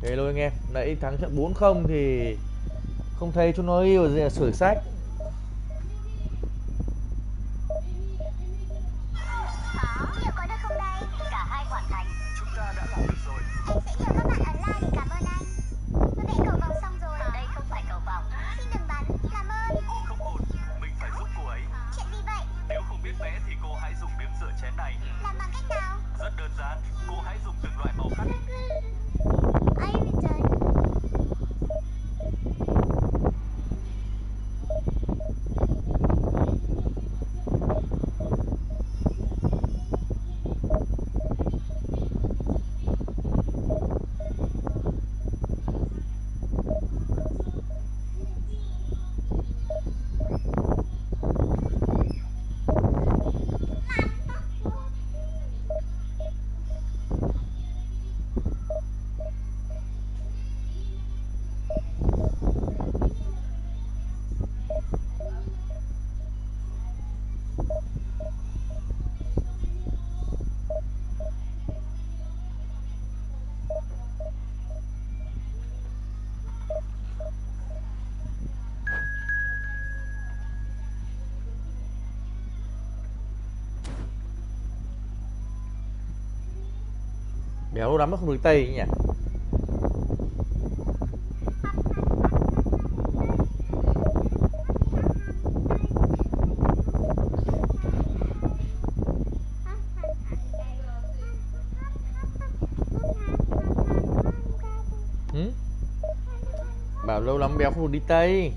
Hello anh em, nãy thắng trận 4-0 thì không thấy chúng nó yêu gì là sửa sách. Liệu có được không đây? Cả hai hoàn thành. Chúng ta đã làm được rồi. Em sẽ nhờ các bạn ấn like để cảm ơn anh. Tôi vẽ cầu vồng xong rồi. Đây không phải cầu vồng. Xin đừng bắn, làm ơn. Không ổn, mình phải giúp cô ấy. Chuyện gì vậy? Nếu không biết vẽ thì cô hãy dùng miếng rửa chén này. Làm bằng cách nào? Rất đơn giản, cô hãy dùng từng loại màu khác. Ây trời. Béo lâu lắm nó không được Tây nhỉ. Ừ? Bảo lâu lắm béo không được đi Tây.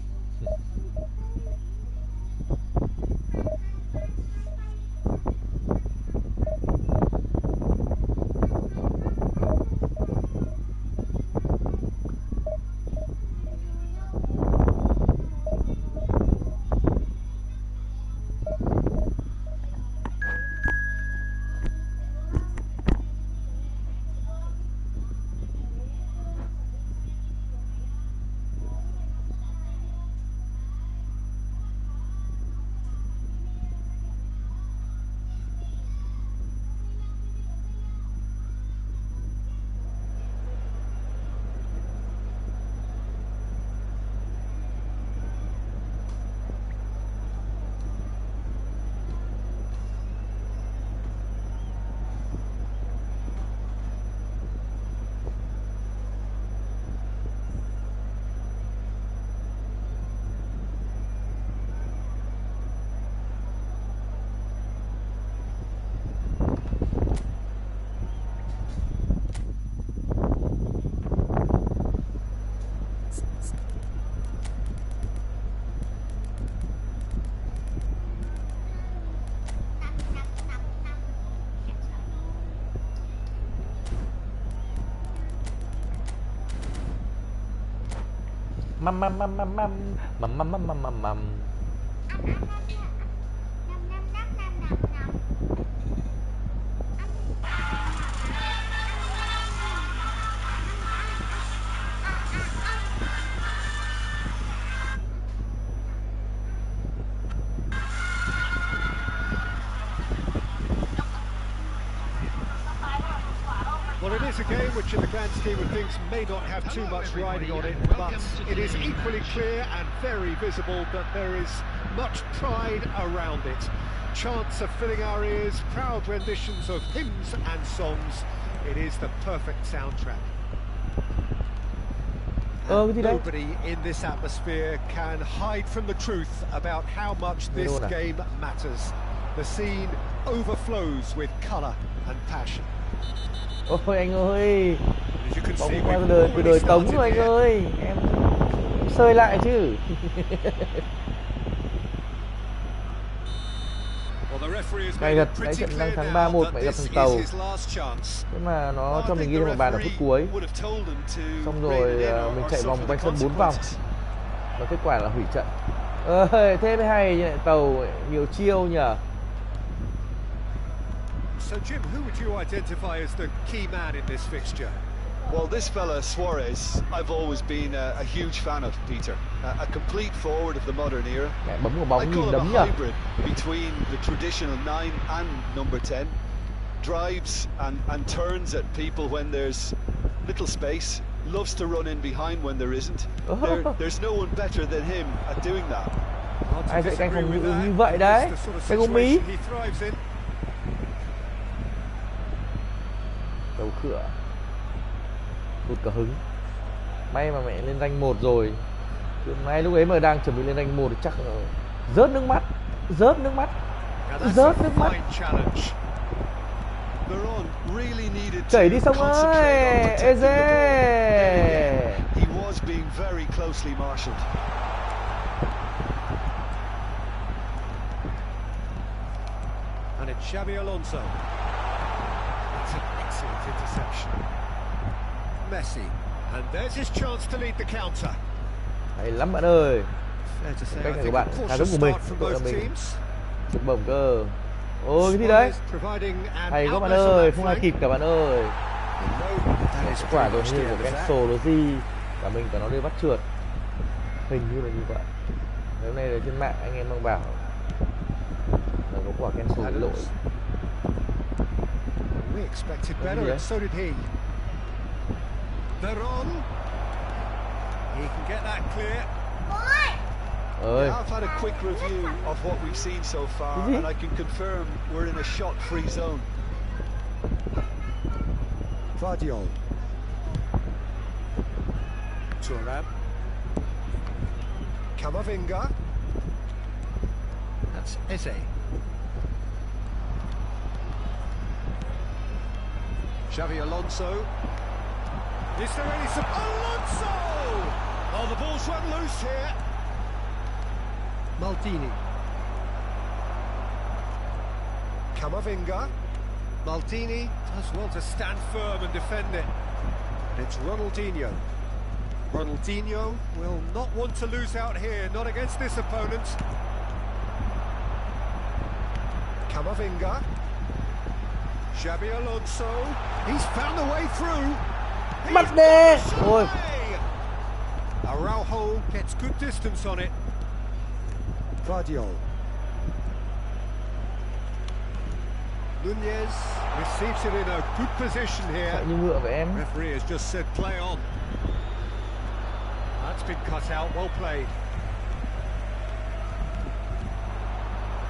Măm măm măm măm măm măm măm măm măm măm măm. Well, it is a game which in the grand scheme of things may not have too much riding on it, but it is equally clear and very visible that there is much pride around it. Chants are filling our ears, proud renditions of hymns and songs. It is the perfect soundtrack. And nobody in this atmosphere can hide from the truth about how much this game matters. The scene overflows with colour and passion. Ôi anh ơi, bóng qua từ đời Tống rồi anh ơi, em sơi lại chứ. Cay thật, nãy trận đang thắng 3-1 mẹ gặp thằng Tàu. Thế mà nó cho mình ghi thêm một bàn ở phút cuối. Xong rồi mình chạy vòng quanh sân 4 vòng. Và kết quả là hủy trận. Thế mới hay nhỉ, Tàu nhiều chiêu nhờ. So Jim, who would you identify as the key man in this fixture? Well, this fella Suarez, I've always been a huge fan of, Peter. A complete forward of the modern era. Bấm vào bóng I nhìn call him đấm a nhỉ. hybrid between the traditional 9 and number 10. Drives and turns at people when there's little space. loves to run in behind when there isn't. There's no one better than him at doing that. Ai dạy canh phòng ngự như vậy đấy? Cái của Mỹ. Đầu khựa. Tụt cả hứng. May mà mẹ lên rank 1 rồi. Chứ may lúc ấy mà đang chuẩn bị lên rank 1 thì chắc là rớt nước mắt. Rớt nước mắt. Rớt nước mắt. Chảy đi xong ơi. Eze. He was being very closely marshalled. And it's Xabi Alonso. That's an excellent interception. Messi. And there's his chance to lead the counter. Hay lắm bạn ơi. Cách này của bạn khá giống của mình. Đội là mình chụp bổng cơ. Ôi cái gì đấy? Hay quá bạn ơi, không ai kịp cả bạn ơi. Kết quả rồi như của Kenso nó gì. Cả mình cả nó đi bắt trượt. Hình như là như vậy. Hôm nay là trên mạng anh em đang bảo là có quả Kenso bị lỗi. We expected better, and so did he. They're on. He can get that clear. Yeah, I've had a quick review of what we've seen so far, and I can confirm we're in a shot-free zone. Vardiol. Thuram. Camavinga. That's Eze. Xabi Alonso. Is there any Alonso! Oh, the ball's run loose here. Maldini. Camavinga. Maldini does well to stand firm and defend it. And it's Ronaldinho. Ronaldinho will not want to lose out here, not against this opponent. Camavinga. Xabi Alonso. He's found a way through. Bắt đi. Ôi. Araujo gets good distance on it. Vardiol. Nunez receives it in a good position here. Chạy như ngựa vậy em. Referee has just said play on. That's been cut out, well played.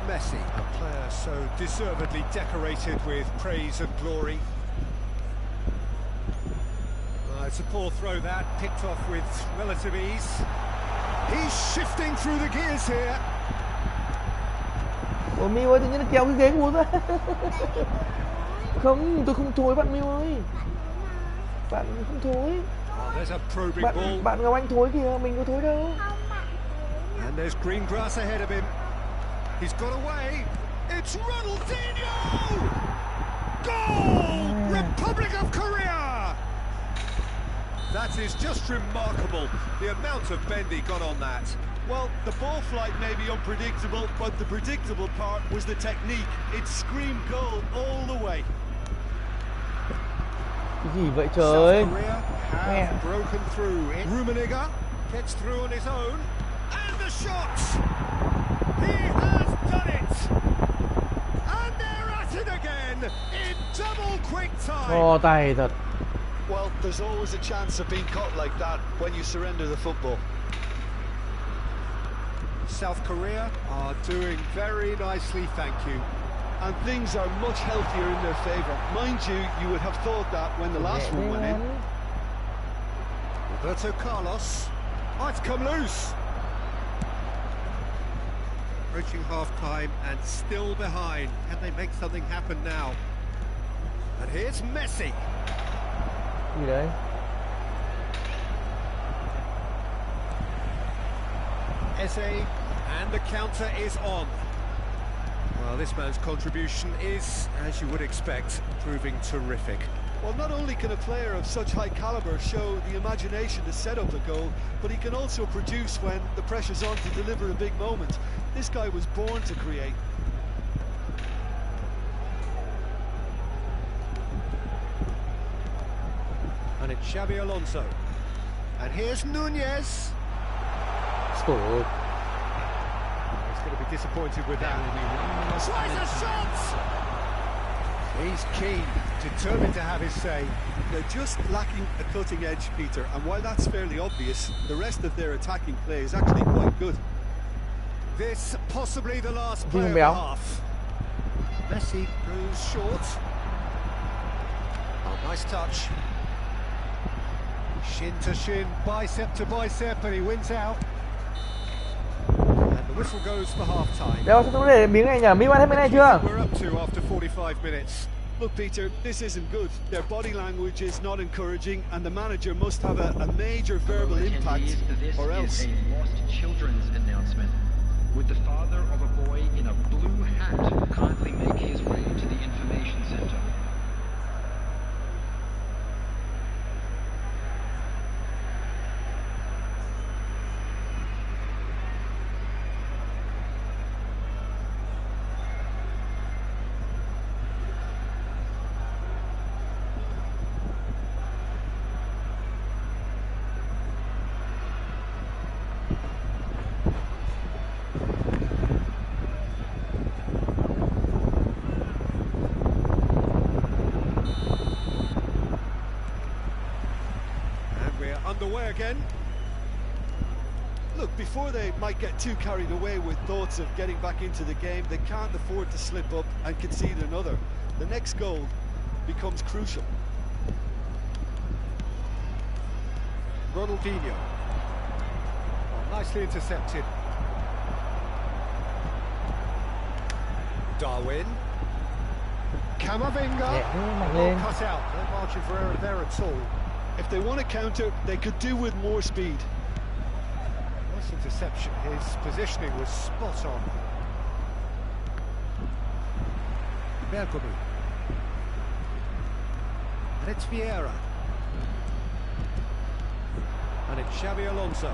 Messi, a player so deservedly decorated with praise and glory. It's a poor throw that, picked off with relative ease. He's shifting through the gears here. Ủa Miu ơi, tự nhiên nó kéo cái ghế của ra. Không, tôi không thối bạn Miu ơi. Bạn không thối. Bạn Ngọc Anh thối kìa, mình có thối đâu. And there's green grass ahead of him. He's got away. It's Ronaldinho! Goal! Republic of Korea! That is just remarkable, the amount of bend he got on that. Well, the ball flight may be unpredictable, but the predictable part was the technique. It screamed goal all the way. Cái gì vậy trời? Mẹ. Broken through. Rummenigge gets through on his own. And the shot! He has done it! And they're at it again in double quick time. To tay thật. Well, there's always a chance of being caught like that when you surrender the football. South Korea are doing very nicely, thank you. And things are much healthier in their favour. Mind you, you would have thought that when the last one went in. Roberto Carlos. Oh, it's come loose. Approaching half-time and still behind. Can they make something happen now? And here's Messi. Gì đấy? Eze, and the counter is on. Well, this man's contribution is, as you would expect, proving terrific. Well, not only can a player of such high calibre show the imagination to set up the goal, but he can also produce when the pressure's on to deliver a big moment. This guy was born to create. And it's Xabi Alonso. And here's Nunez. Score. He's going to be disappointed with that. Tries a shot! He's keen, determined to have his say. They're just lacking a cutting edge, Peter, and while that's fairly obvious, the rest of their attacking play is actually quite good. This possibly the last Duong play of the béo. half. Messi goes short. Oh, nice touch. Shin to shin, bicep to bicep, and he wins out. And the whistle goes for half-time. Đéo sao tôi để miếng này nhỉ? Miếng ăn hết miếng này chưa? We're up to after 45 minutes. Look, Peter, this isn't good. Their body language is not encouraging, and the manager must have a major verbal impact, or else. This is a lost children's announcement. Would the father of a boy in a blue hat kindly make his way to the information center? Underway again. Look, before they might get too carried away with thoughts of getting back into the game, they can't afford to slip up and concede another. The next goal becomes crucial. Ronaldinho. Oh, nicely intercepted. Darwin. Camavinga. Nhẹ mạnh Oh, lên. cut out. No margin for error there at all. If they want to counter, they could do with more speed. Nice interception. His positioning was spot on. Bergomi. And it's Vieira. And it's Xabi Alonso.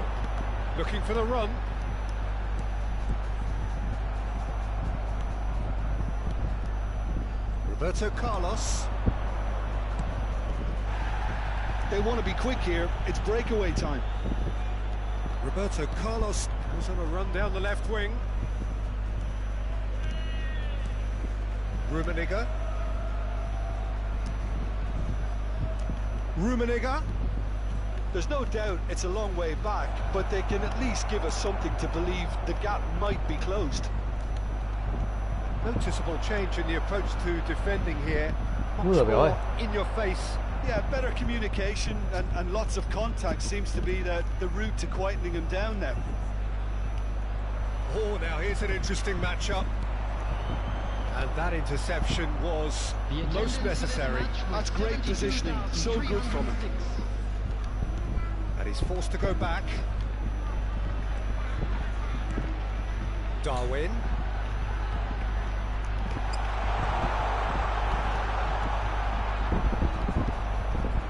Looking for the run. Roberto Carlos. They want to be quick here. It's breakaway time. Roberto Carlos was on a run down the left wing. Rummenigge. There's no doubt it's a long way back, but they can at least give us something to believe the gap might be closed. Noticeable change in the approach to defending here. Ui Much giời more ơi. in your face. Yeah, better communication and lots of contact seems to be the route to quietening him down now. Oh, now here's an interesting matchup. And that interception was most necessary. That's great positioning, so good from him. And he's forced to go back. Darwin.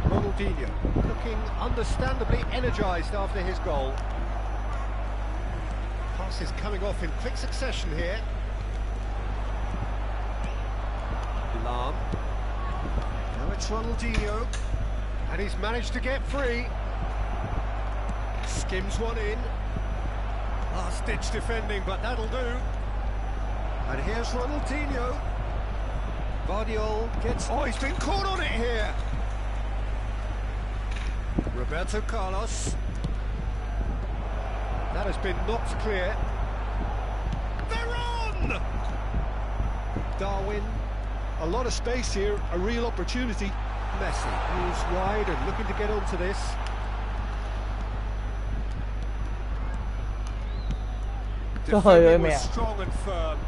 Ronaldinho, looking understandably energised after his goal. Passes coming off in quick succession here. Lam. Now it's Ronaldinho. And he's managed to get free. Skims one in. Last-ditch defending, but that'll do. And here's Ronaldinho. Guardiola gets... Oh, he's been caught on it here. Roberto Carlos. That has been knocked clear. They're on! Darwin. A lot of space here, a real opportunity. Messi, who's wide and looking to get onto this. Trời ơi Defending mẹ. was strong and firm.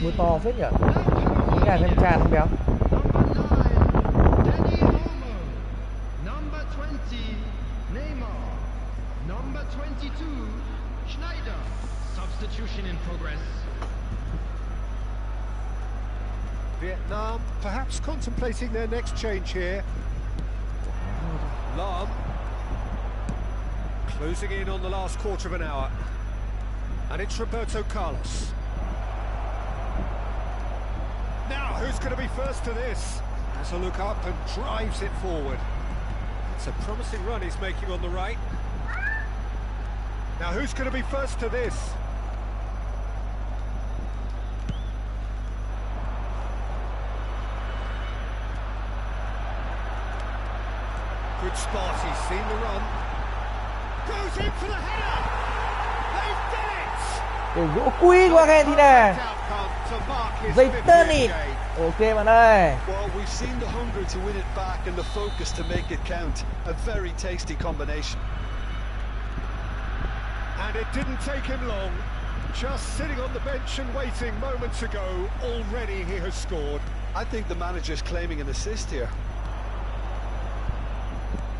Mưa to phết nhỉ. Nhà xem tràn không béo. Number 20, Neymar. Number 22, Schneider. Substitution in progress. Vietnam perhaps contemplating their next change here. Lam closing in on the last quarter of an hour. And it's Roberto Carlos. Now, who's going to be first to this? Has a look up and drives it forward. It's a promising run he's making on the right. Now, who's going to be first to this? Good spot, he's seen the run. Goes in for the header! They've done it! Để gỗ quý của Argentina. They done it. Ok bạn ơi. Well, we've seen the hunger to win it back and the focus to make it count. A very tasty combination. And it didn't take him long. Just sitting on the bench and waiting moments ago, already he has scored. I think the manager's claiming an assist here.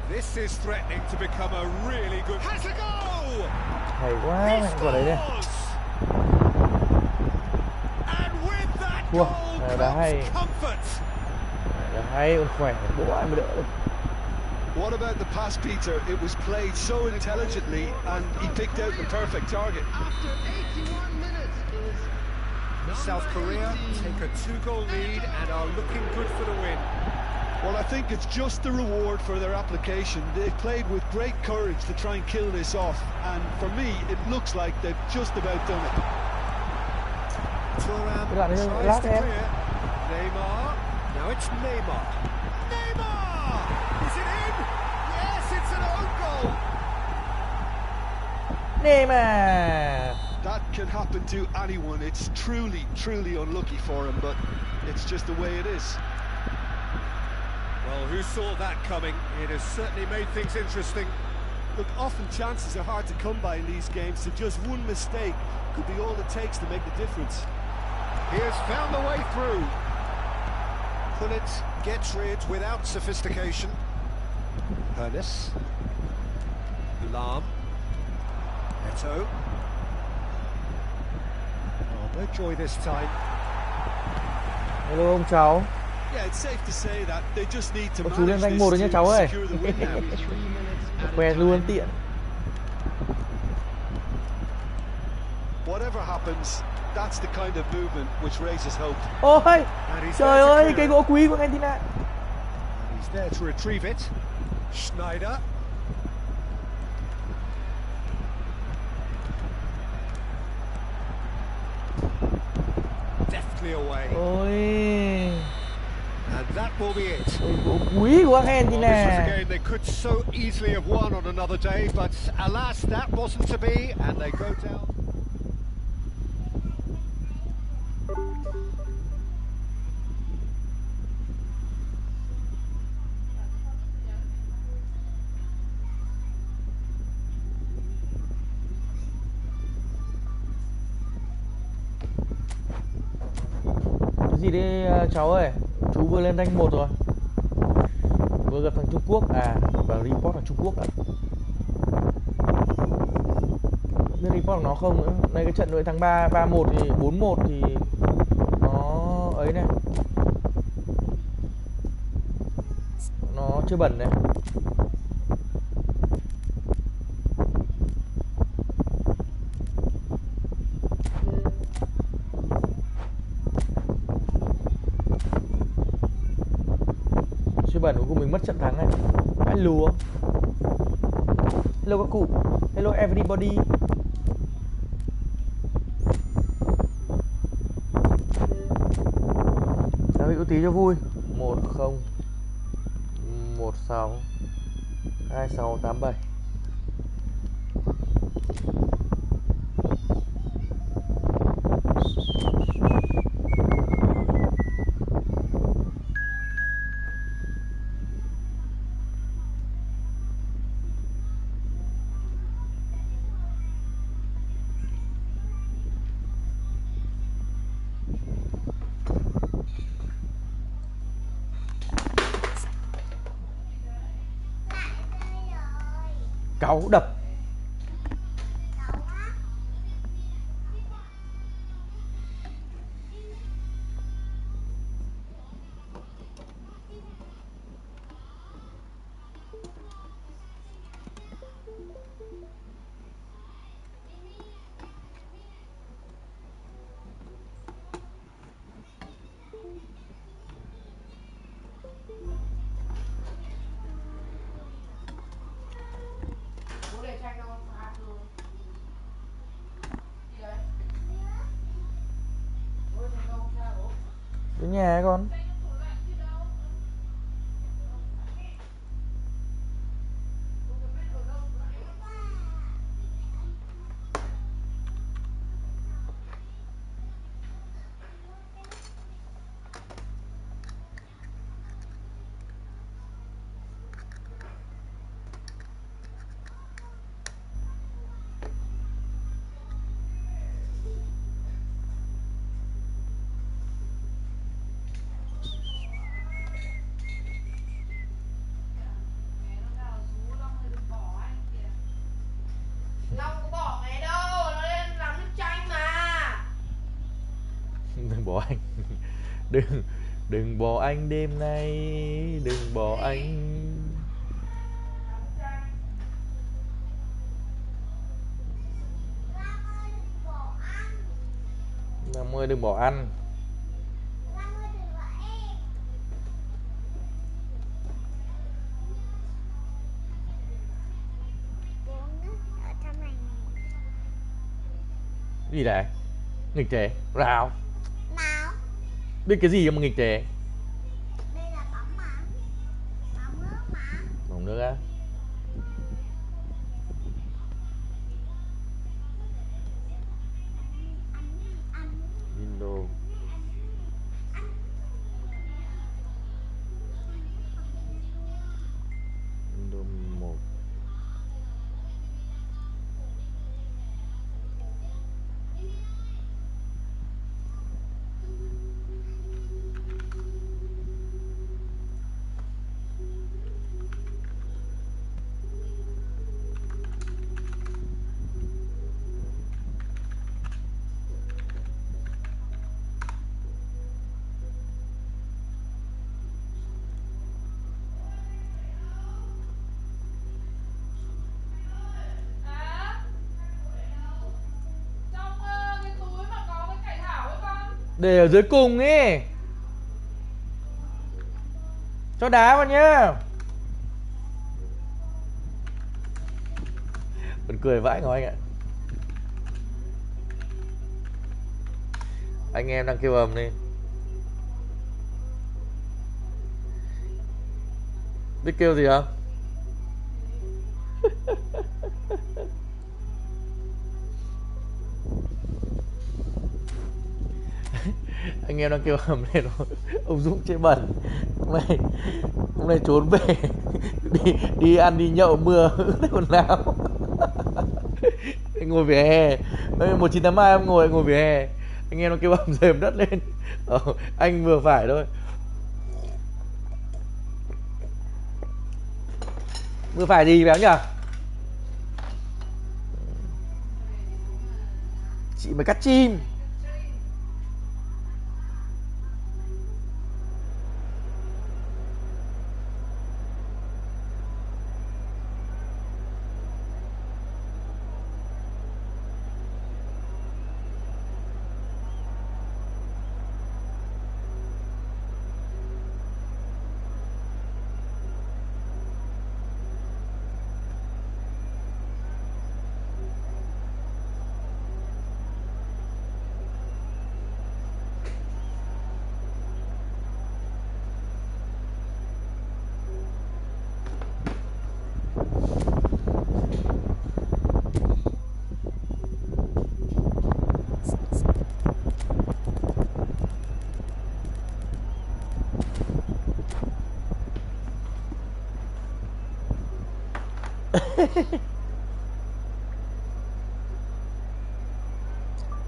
This is threatening to become a really good... Has a goal! Hay quá, He mẹ quả đấy đây. scores! And with that Wow, goal đá hay. comes comfort. Là hay, còn khỏe, bố ai mới đỡ được. What about the pass, Peter? It was played so intelligently and he picked out the perfect target. After 81 minutes is South Korea take a 2-goal lead and are looking good for the win. Well, I think it's just the reward for their application. They've played with great courage to try and kill this off, and for me, it looks like they've just about done it. Thuram Các bạn ơi, tries lát to em. clear. Neymar. Now it's Neymar. Neymar! Is it in? Yes, it's an own goal. Neymar. That can happen to anyone. It's truly, truly unlucky for him, but it's just the way it is. Well, who saw that coming? It has certainly made things interesting. Look, often chances are hard to come by in these games, so just one mistake could be all it takes to make the difference. He has found the way through. Pullet gets rid without sophistication. Hernes. Lam. Neto. Oh, no joy this time. Hello ông cháu. Yeah, it's safe to say that they just need to Ông chú lên manage danh một rồi nhé this cháu to ơi. secure the win now. Quen luôn tiện. Whatever happens, that's the kind of movement which raises hope. Ôi, And he's trời there to ơi, clear cái it. gỗ quý của Argentina. And he's there to retrieve it. Schneider. Deftly away. Ôi, And that will be it. cái gỗ quý của Well, this was a Argentina. game they could so easily have won on another day, but alas, that wasn't to be, and they go down. Cái gì đấy cháu ơi, chú vừa lên rank 1 rồi. Vừa gặp thằng Trung Quốc và report thằng Trung Quốc ạ. Biết report nó không nữa. Này cái trận đội tháng 3 3-1 thì 4-1 thì nó ấy này. Nó chưa bẩn này. Chưa bẩn của mình mất trận thắng này. Hello. Hello các cụ. Hello everybody. Đã bị tí cho vui. 10 16 2687. cáu đập. Đến nhà ấy con. Đừng bỏ anh. Đừng bỏ anh đêm nay, đừng bỏ anh. 50 đừng bỏ ăn. Gì đấy? Nghịch thế? Rào. Nào. Biết cái gì mà nghịch thế? Đây là bóng mà. Bóng nước mà. Bóng nước á? Windows. Windows 1. Để ở dưới cùng ấy. Cho đá vào nhá. Vẫn cười vãi ngồi anh ạ. Anh em đang kêu ầm lên. Biết kêu gì không? Anh em đang kêu ầm lên. Ông Dũng chơi bẩn. Hôm nay trốn về. đi ăn đi nhậu mưa ướt quần áo. Anh ngồi vỉa hè. 1982 em ngồi vỉa hè. Anh em nó kêu ầm rềm đất lên. Anh vừa phải thôi. Vừa phải gì béo nhỉ? Chị mới cắt chim.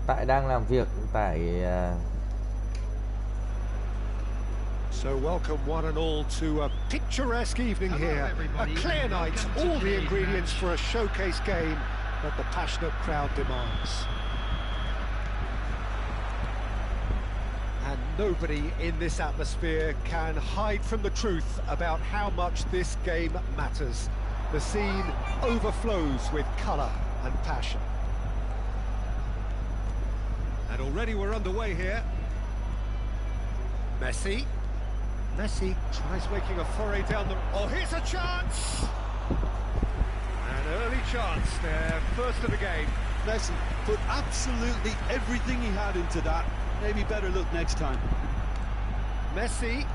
Tại đang làm việc tại So welcome one and all to a picturesque evening here. A clear night, all the ingredients for a showcase game that the passionate crowd demands. And nobody in this atmosphere can hide from the truth about how much this game matters. The scene overflows with colour and passion. And already we're underway here. Messi tries making a foray down the... Oh, here's a chance! An early chance there, first of the game. Messi put absolutely everything he had into that. Maybe better look next time. Messi.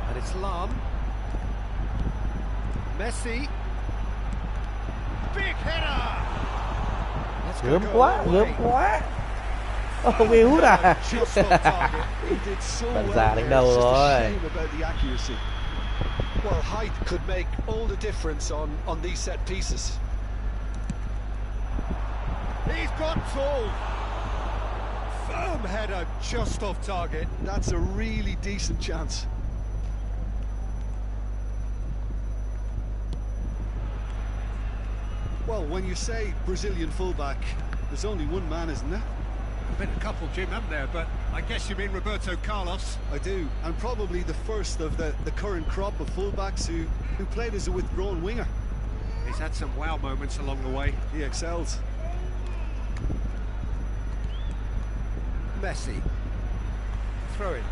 And it's Lam. Messi. Big header! Gớm quá. Không bị hút à? Bạn già đánh đầu rồi. Well, height could make all the difference on these set pieces. He's gone tall. Firm header just off target. That's a really decent chance. Well, when you say Brazilian fullback, there's only one man, isn't there? Been a couple, Jim, haven't there? But I guess you mean Roberto Carlos. I do, and probably the first of the current crop of fullbacks who played as a withdrawn winger. He's had some wow moments along the way. He excels. Messi. Throw it.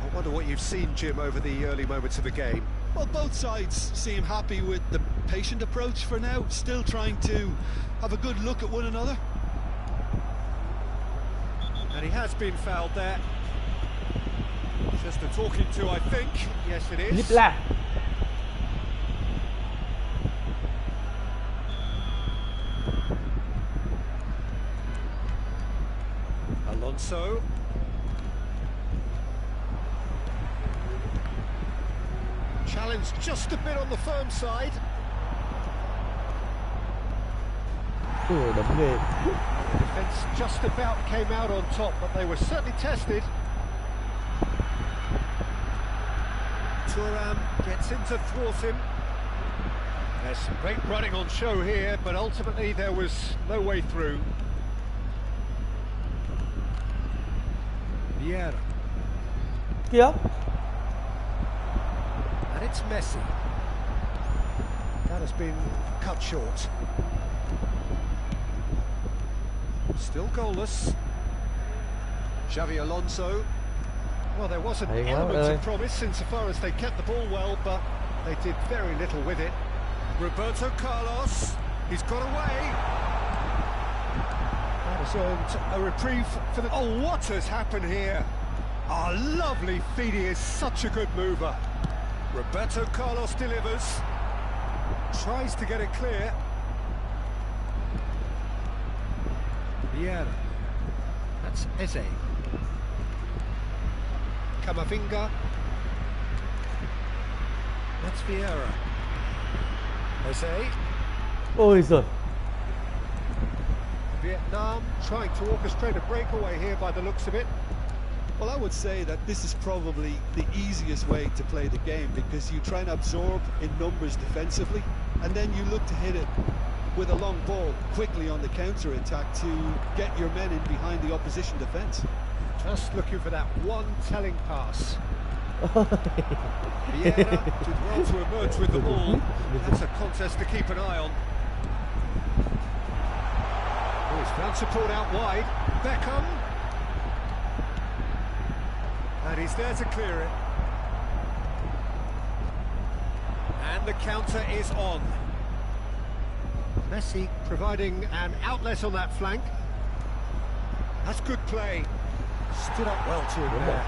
I wonder what you've seen, Jim, over the early moments of the game. Well, both sides seem happy with the patient approach for now, still trying to have a good look at one another. And he has been fouled there. Just a talking to, I think. Yes, it is. Lít la. Alonso. Challenge just a bit on the firm side. Đấm ghê. Defence just about came out on top, but they were certainly tested. Thuram gets in to thwart him. There's some great running on show here, but ultimately there was no way through. Vieira. Kìa. And it's Messi. That has been cut short. Still goalless. Xavi Alonso. Well, there was an element of promise insofar as they kept the ball well, but they did very little with it. Roberto Carlos. He's got away. That has earned a reprieve for the... Oh, what has happened here? Oh, lovely feed. He is such a good mover. Roberto Carlos delivers. Tries to get it clear. Vieira. That's Eze. Camavinga. That's Vieira. Eze. Ôi giời. Vietnam trying to orchestrate a breakaway here by the looks of it. Well, I would say that this is probably the easiest way to play the game, because you try and absorb in numbers defensively, and then you look to hit it with a long ball quickly on the counter-attack to get your men in behind the opposition defence. Just looking for that one telling pass. Vieira did well to emerge with the ball. That's a contest to keep an eye on. Oh, he's found support out wide. Beckham. And he's there to clear it. And the counter is on. Messi providing an outlet on that flank. That's good play. Stood up well to him there.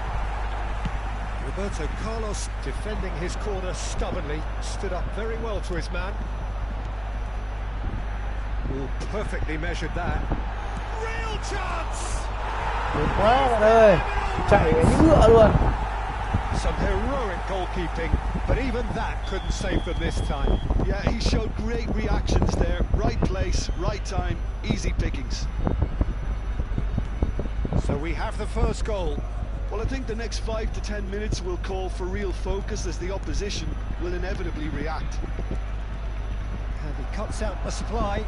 Roberto Carlos defending his corner stubbornly. Stood up very well to his man. Ooh, perfectly measured that. Real chance! Được quá bạn ơi. Chạy cái như ngựa luôn. Some heroic goalkeeping, but even that couldn't save them this time. Yeah, he showed great reactions there. Right place, right time, easy pickings. So we have the first goal. Well, I think the next 5 to 10 minutes will call for real focus as the opposition will inevitably react. And he cuts out the supply.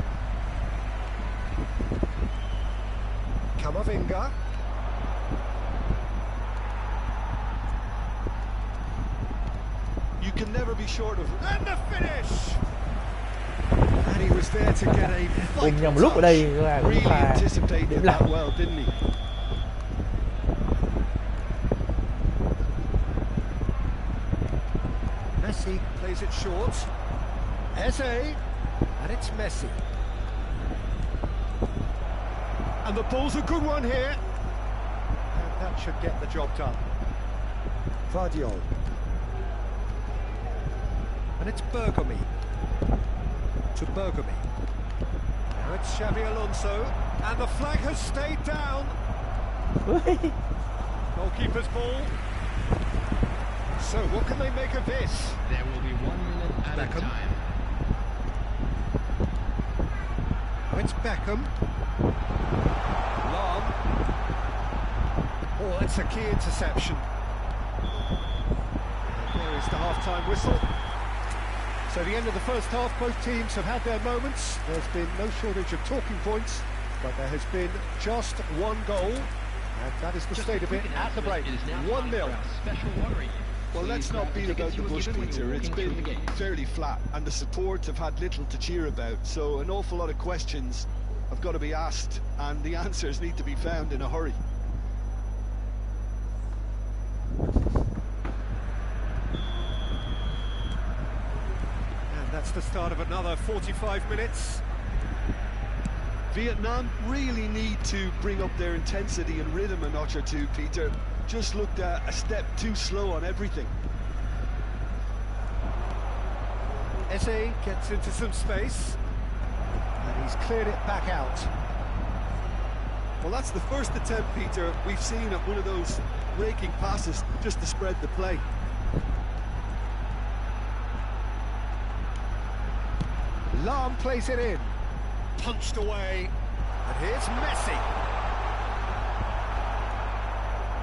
Kamavinga. You can never be short of... And the finish! And he was there to get a Cùng nhầm vital lúc ở đây touch. là cũng Really pha anticipated điểm that lặng. well, didn't he? Messi plays it short. Eze, and it's Messi. And the ball's a good one here. And that should get the job done. Vardiol. And it's Bergomi. To Bergomi. Now it's Xavi Alonso. And the flag has stayed down. Goalkeeper's ball. So what can they make of this? There will be 1 minute at a Beckham. time. Oh, it's Beckham. Lam. Oh, that's a key interception. And there is the half-time whistle. So the end of the first half, both teams have had their moments. There's been no shortage of talking points, but there has been just one goal, and that is the Just state a of it quick at the break. announcement, it is now time 1-0. for our special lottery. Well, let's not beat about the bush, Peter. It's been fairly flat, and the support have had little to cheer about. So an awful lot of questions have got to be asked, and the answers need to be found in a hurry. And that's the start of another 45 minutes. Vietnam really need to bring up their intensity and rhythm a notch or two, Peter. Just looked a step too slow on everything. Eze gets into some space, and he's cleared it back out. Well, that's the first attempt, Peter, we've seen at one of those raking passes just to spread the play. Lam plays it in, punched away, and here's Messi.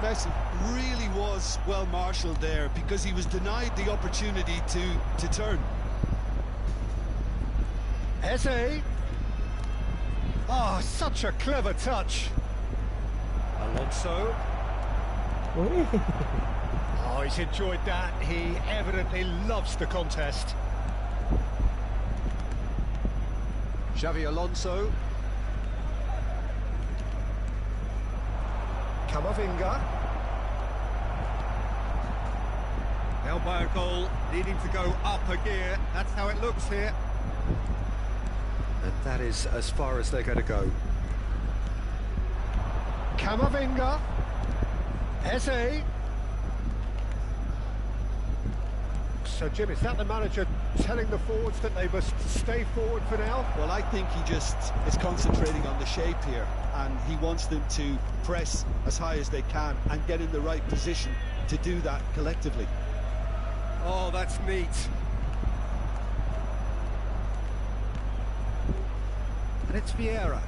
Messi really was well marshalled there because he was denied the opportunity to turn. Eze. Oh, such a clever touch. Alonso. Oh, he's enjoyed that. He evidently loves the contest. Xavi Alonso. Kamavinga. Held by a goal, needing to go up a gear. That's how it looks here. And that is as far as they're going to go. Kamavinga. Eze. So, Jim, is that the manager telling the forwards that they must stay forward for now? Well, I think he just is concentrating on the shape here, and he wants them to press as high as they can and get in the right position to do that collectively. Oh, that's neat. And it's Vieira.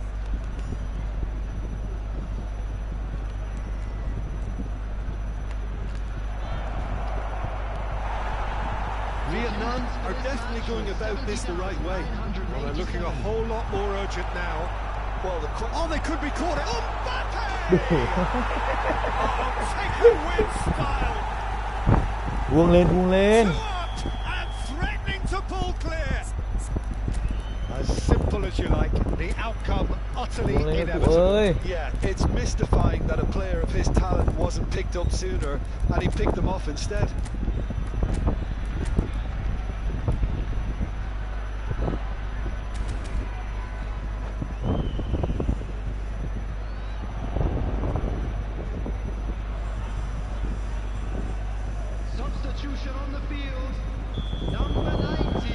Vietnam are definitely going about this the right way. Well, they're looking a whole lot more urgent now. Well, Oh, they could be caught. Oh, Mbappe! Oh, take the win style. Vuông lên. Two up and threatening to pull clear. As simple as you like. The outcome utterly Vuông lên cụ inevitable. ơi. yeah, it's mystifying that a player of his talent wasn't picked up sooner, and he picked them off instead. Substitution on the field. Number 19.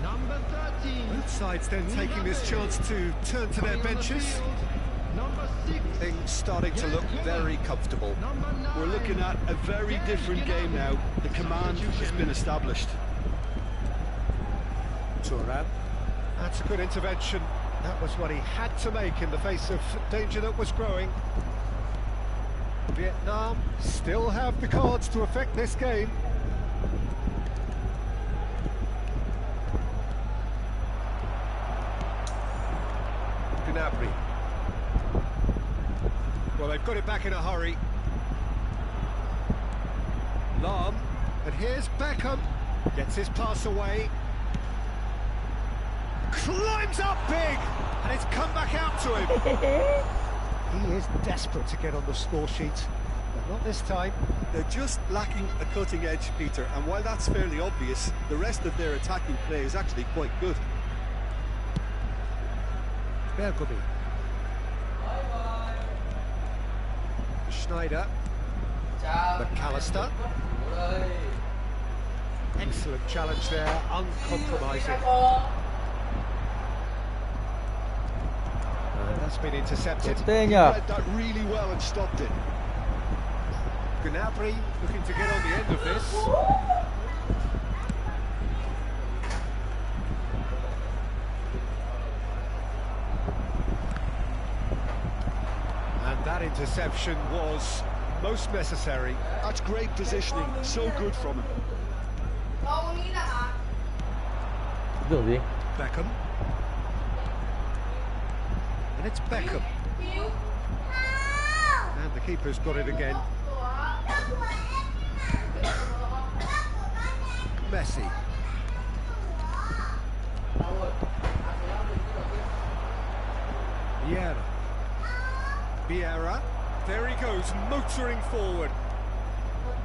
Number 13. Both sides then taking this chance to turn to their Coming on the benches. field, Number Things starting to look very comfortable. We're looking at a very different game now. The command has been established. Turan. That's a good intervention. That was what he had to make in the face of danger that was growing. Vietnam still have the cards to affect this game. Gnabry. Well, they've got it back in a hurry. Lam, and here's Beckham. Gets his pass away. Climbs up big, and it's come back out to him. He is desperate to get on the score sheet, but not this time. They're just lacking a cutting edge, Peter, and while that's fairly obvious, the rest of their attacking play is actually quite good. Bergomi. Schneider. McAllister. Excellent challenge there, uncompromising. That's been intercepted. Tê He nhờ. read that really well and stopped it. Gnabry looking to get on the end of this. And that interception was most necessary. That's great positioning, so good from him. Tưởng gì? Beckham. And it's Beckham. And the keeper's got it again. Messi. Vieira. There he goes, motoring forward.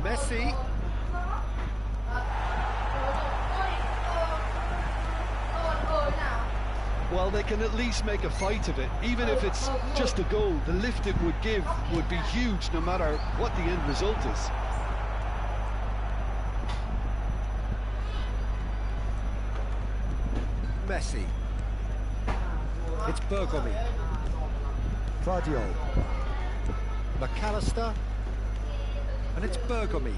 Messi. Well, they can at least make a fight of it. Even if it's just a goal, the lift it would give would be huge no matter what the end result is. Messi. It's Bergomi. Vardiol. McAllister. And it's Bergomi.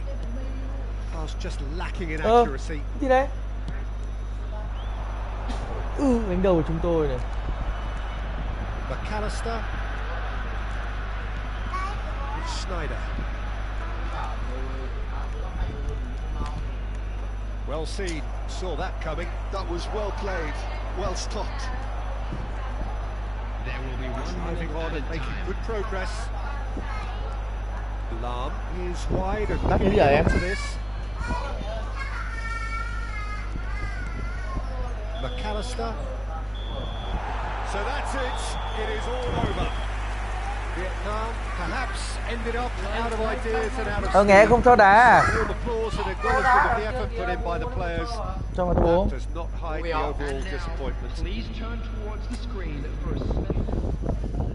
Pass just lacking in accuracy. Gì đấy? Đánh đầu của chúng tôi này. McAllister. It's Schneider. Well seen, saw that coming. That was well played, well stopped. There will be one Moving minute on and at a making time. good progress. Lam is wide and Lát nữa leading giờ em. on to this. McAllister. So that's it. It is all over. Vietnam perhaps ended up out of ideas and out of Nghe không cho đá. all the applause and acknowledgement of the effort put in by the players. Cho mà thua. That does not hide the overall And now, disappointment. please turn towards the screen for a special.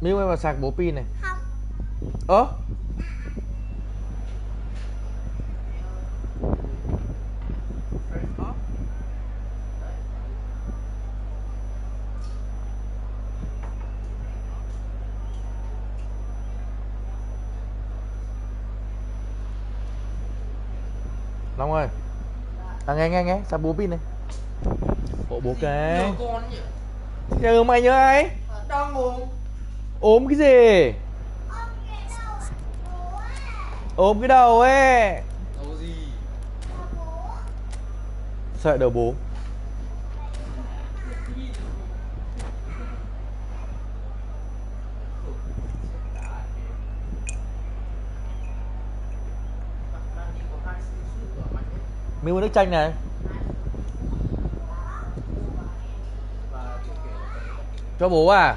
Miu em vào sạc bố pin này. Không. Ơ? Long ơi. Nghe, sạc bố pin này. Bố cái. Nhớ mày nhớ ai? Đang ngủ. Ốm cái gì? Ốm cái đầu ấy. Đầu gì? Sợi đầu bố. Mình mua nước chanh này. Cho bố à?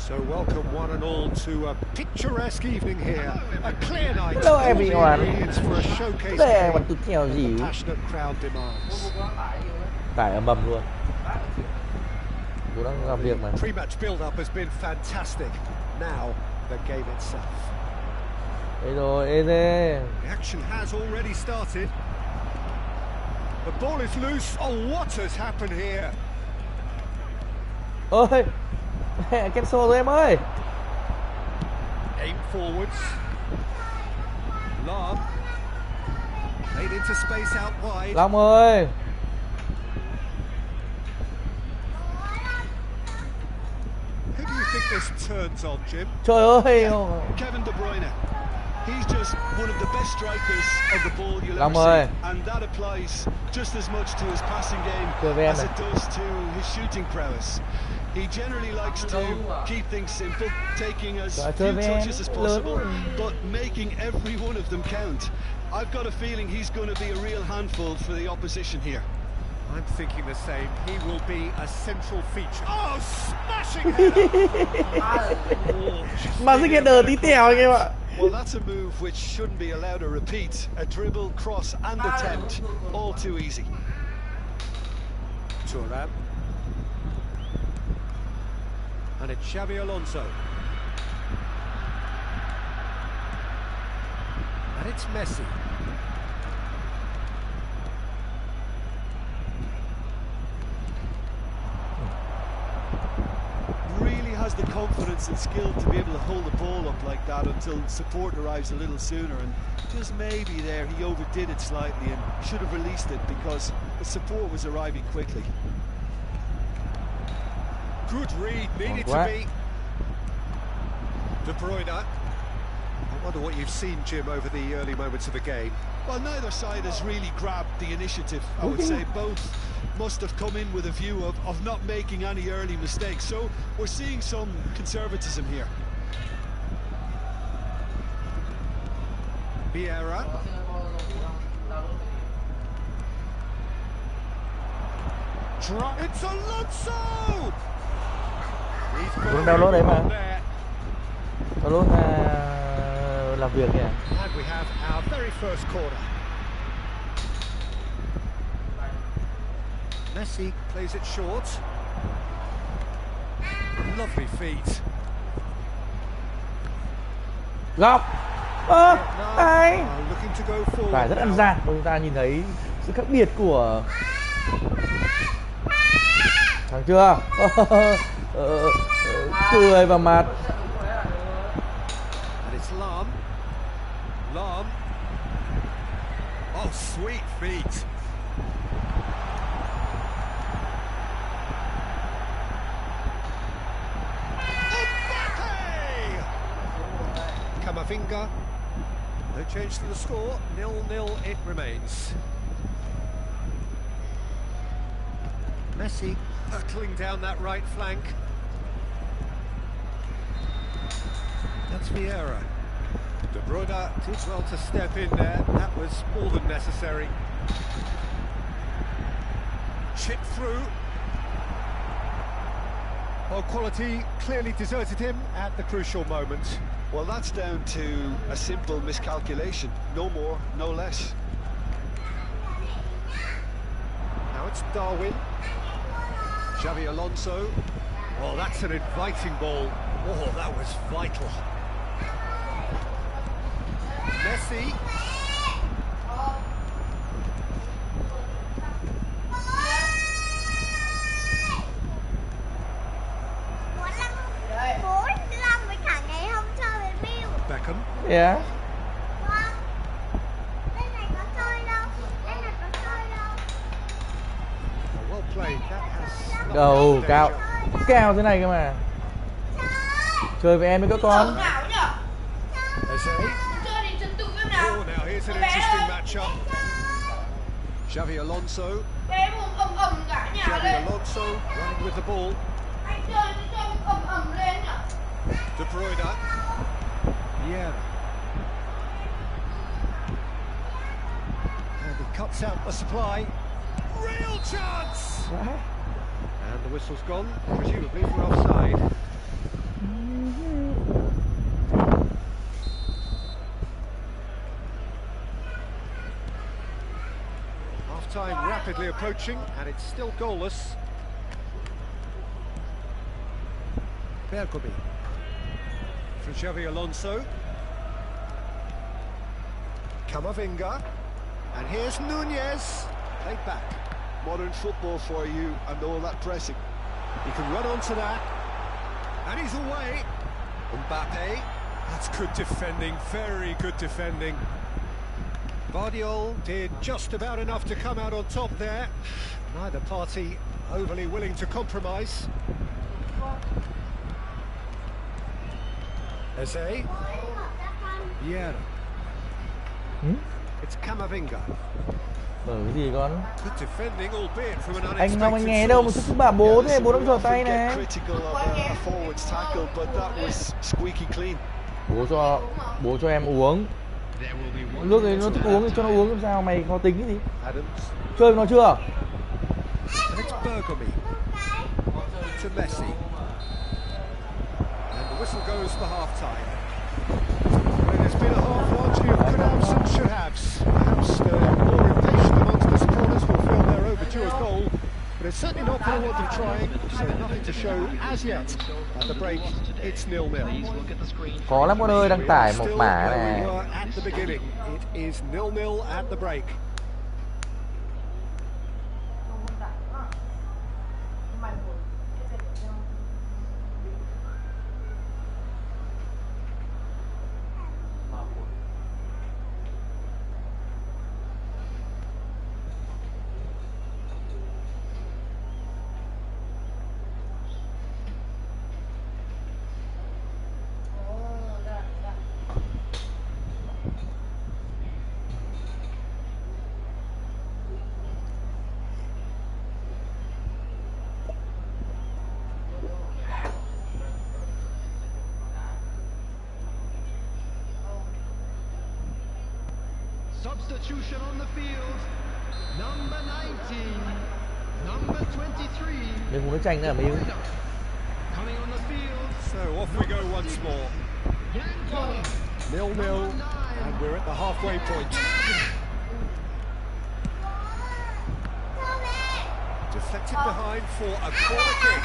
So welcome one and all to a picturesque evening here. A clear night. Hello All the everyone. ingredients for a showcase Đây game mà tụt theo that gì? the passionate crowd demands. Tải ầm ầm luôn. Tôi đang làm việc mà. Pre-match build-up has been fantastic. Now the game itself. Đây rồi, Eze. The action has already started. The ball is loose. Oh, what has happened here? Ôi, cancel rồi em ơi. Aim forwards. Lam. Played into space out wide. Long ơi. Who do you think this turns on, Jim? Trời ơi. Kevin De Bruyne. He's just one of the best strikers of the ball you'll Long ever ơi. see, and that applies just as much to his passing game Chơi với em as này. it does to his shooting prowess. He generally likes to keep things simple, taking as Chơi few với em touches as possible, lớn. but making every one of them count. I've got a feeling he's going to be a real handful for the opposition here. I'm thinking the same. He will be a central feature. Oh, smashing header! Mà cái header tí tèo anh em ạ. Well, that's a move which shouldn't be allowed to repeat. A dribble, cross and attempt, all too easy. Thuram. And it's Xabi Alonso. And it's Messi. Really has the confidence and skill to be able to hold the ball up like that until support arrives a little sooner, and just maybe there he overdid it slightly and should have released it because the support was arriving quickly. Good read, needed to be. De Bruyne. I wonder what you've seen, Jim, over the early moments of the game. Well, neither side has really grabbed the initiative. I would say both must have come in with a view of not making any early mistakes. So we're seeing some conservatism here. Vieira. It's Alonso! Cũng download đấy mà. Download làm việc kìa. And we have our very first corner. Messi plays it short. Lovely feet. Góc. Ai. Looking to go forward. Phải rất ăn gian. Chúng ta nhìn thấy sự khác biệt của thằng chưa? Cười vào mặt. And it's Lam. Lam. Oh, sweet feet. Camavinga. No change to the score. 0-0 it remains. Messi hurtling down that right flank. That's Vieira. De Bruyne did well to step in there. That was more than necessary. Chip through. Well, quality clearly deserted him at the crucial moment. Well, that's down to a simple miscalculation. No more, no less. Now it's Darwin. Xabi Alonso. Oh, that's an inviting ball. Oh, that was vital. Messi. Beckham. Yeah. Well played. That has Đầu cao. Cao thế này cơ mà. Chơi với em với các con. Oh, now here's an interesting matchup. Xabi Alonso. Xabi Alonso running with the ball. De Bruyne. Yeah. And he cuts out the supply. Real chance! And the whistle's gone, presumably for offside. Half-time rapidly approaching, and it's still goalless. Bergomi. For Xavi Alonso. Camavinga. And here's Nunez. Played back. Modern football for you and all that pressing. He can run onto that. And he's away. Mbappe. That's good defending, very good defending. Guardiola did just about enough to come out on top there. Neither party overly willing to compromise. Eze. Vieira. It's Camavinga. Bởi cái gì con? Good defending, albeit from an Anh Long anh nghe unexpected đâu mà source. cứ bảo bố thế, bố đang We giở often tay get này. critical of a forward's tackle, but that was squeaky clean. Bố cho em uống. Nước ấy nó thích uống thì cho nó uống, làm sao mày có tính cái gì? Adams. Chơi với nó chưa? And it's Bergomi. To Messi. And the whistle goes for half-time. Well, it's been a half largely of could-haves and should-haves. Perhaps more impatient amongst the supporters will feel they're overdue a goal, but it's certainly not for the want of trying, so nothing to show as yet. At the break, it's 0-0. Có lắm con ơi, đăng tải một Still mã where này. we were at the beginning. It is 0-0 at the break. Substitution on the field. Number 19. Number 23. Đừng muốn nó tranh nữa mà yêu. Coming on the field. So off we go once more. 0-0, and we're at the halfway point. Deflected behind for a corner kick.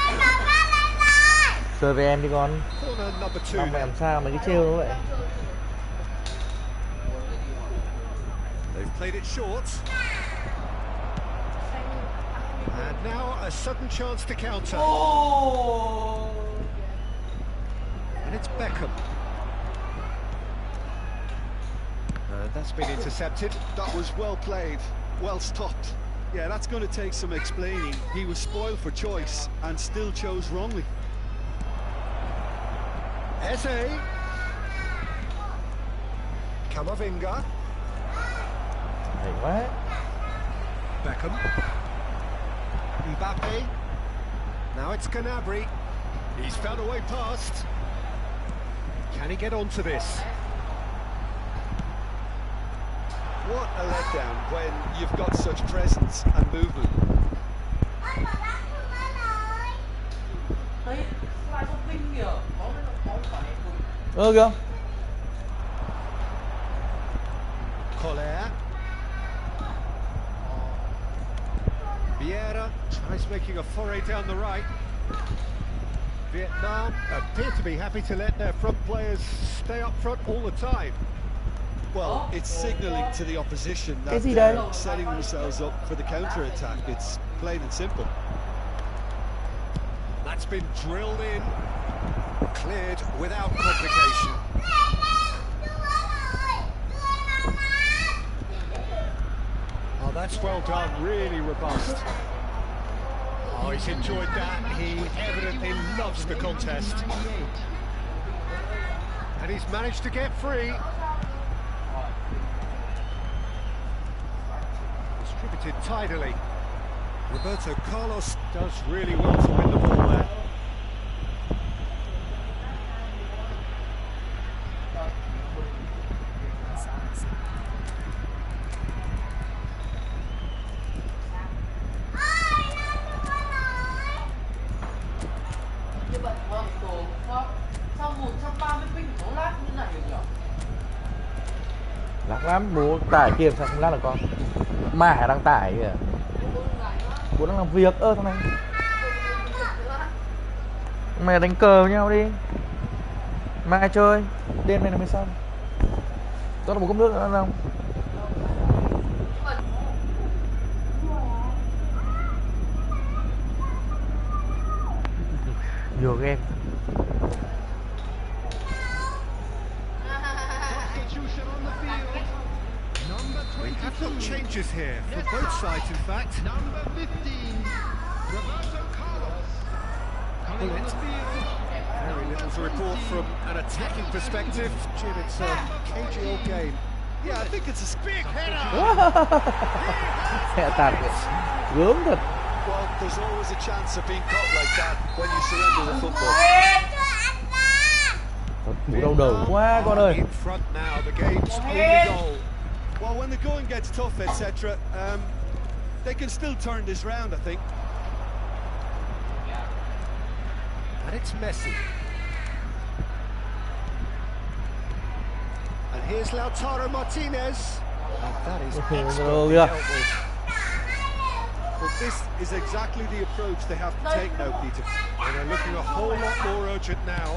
Chơi với em đi con. Corner number 2 Mày then. làm sao mà cứ trêu nó vậy? They've played it short. And now a sudden chance to counter. And it's Beckham. And that's been intercepted. That was well played, well stopped. Yeah, that's going to take some explaining. He was spoiled for choice and still chose wrongly. Eze. Camavinga. Hay quá. Beckham. Mbappe. Now it's Gnabry. He's found a way past. Can he get onto this? What a letdown when you've got such presence and movement. Kìa. Collier. Vieira tries making a foray down the right. Vietnam appear to be happy to let their front players stay up front all the time. Well, it's signalling to the opposition that Cái gì they're đây? setting themselves up for the counter-attack. It's plain and simple. That's been drilled in, cleared without complication. Oh, that's well done, really robust. Oh, he's enjoyed that. He evidently loves the contest. And he's managed to get free. Distributed tidily. Roberto Carlos does really well to win the ball there. lắm, bố tải kia sao không lát là con. Mà đang tải kìa. Bố đang làm việc, thằng này. Mày đánh cờ với nhau đi. Mai chơi, đêm nay là mới xong. Đó là một cốc nước nữa không? Nhiều game. We have got changes here for both sides, in fact. Number 15, Roberto Carlos. Coming on the field. Very little to report from an attacking perspective. Jim, it's a cagey old game. Yeah, I think it's a Big header! Hẹ tạt kìa. Gớm thật. well. There's always a chance of being caught like that when you surrender the football. Thật đau đầu quá con ơi. In front now, the game's only goal. Well, when the going gets tough, etc., they can still turn this round, I think. And it's Messi. And here's Lautaro Martinez. And that is expertly dealt with. But this is exactly the approach they have to take now, Peter. And they're looking a whole lot more urgent now.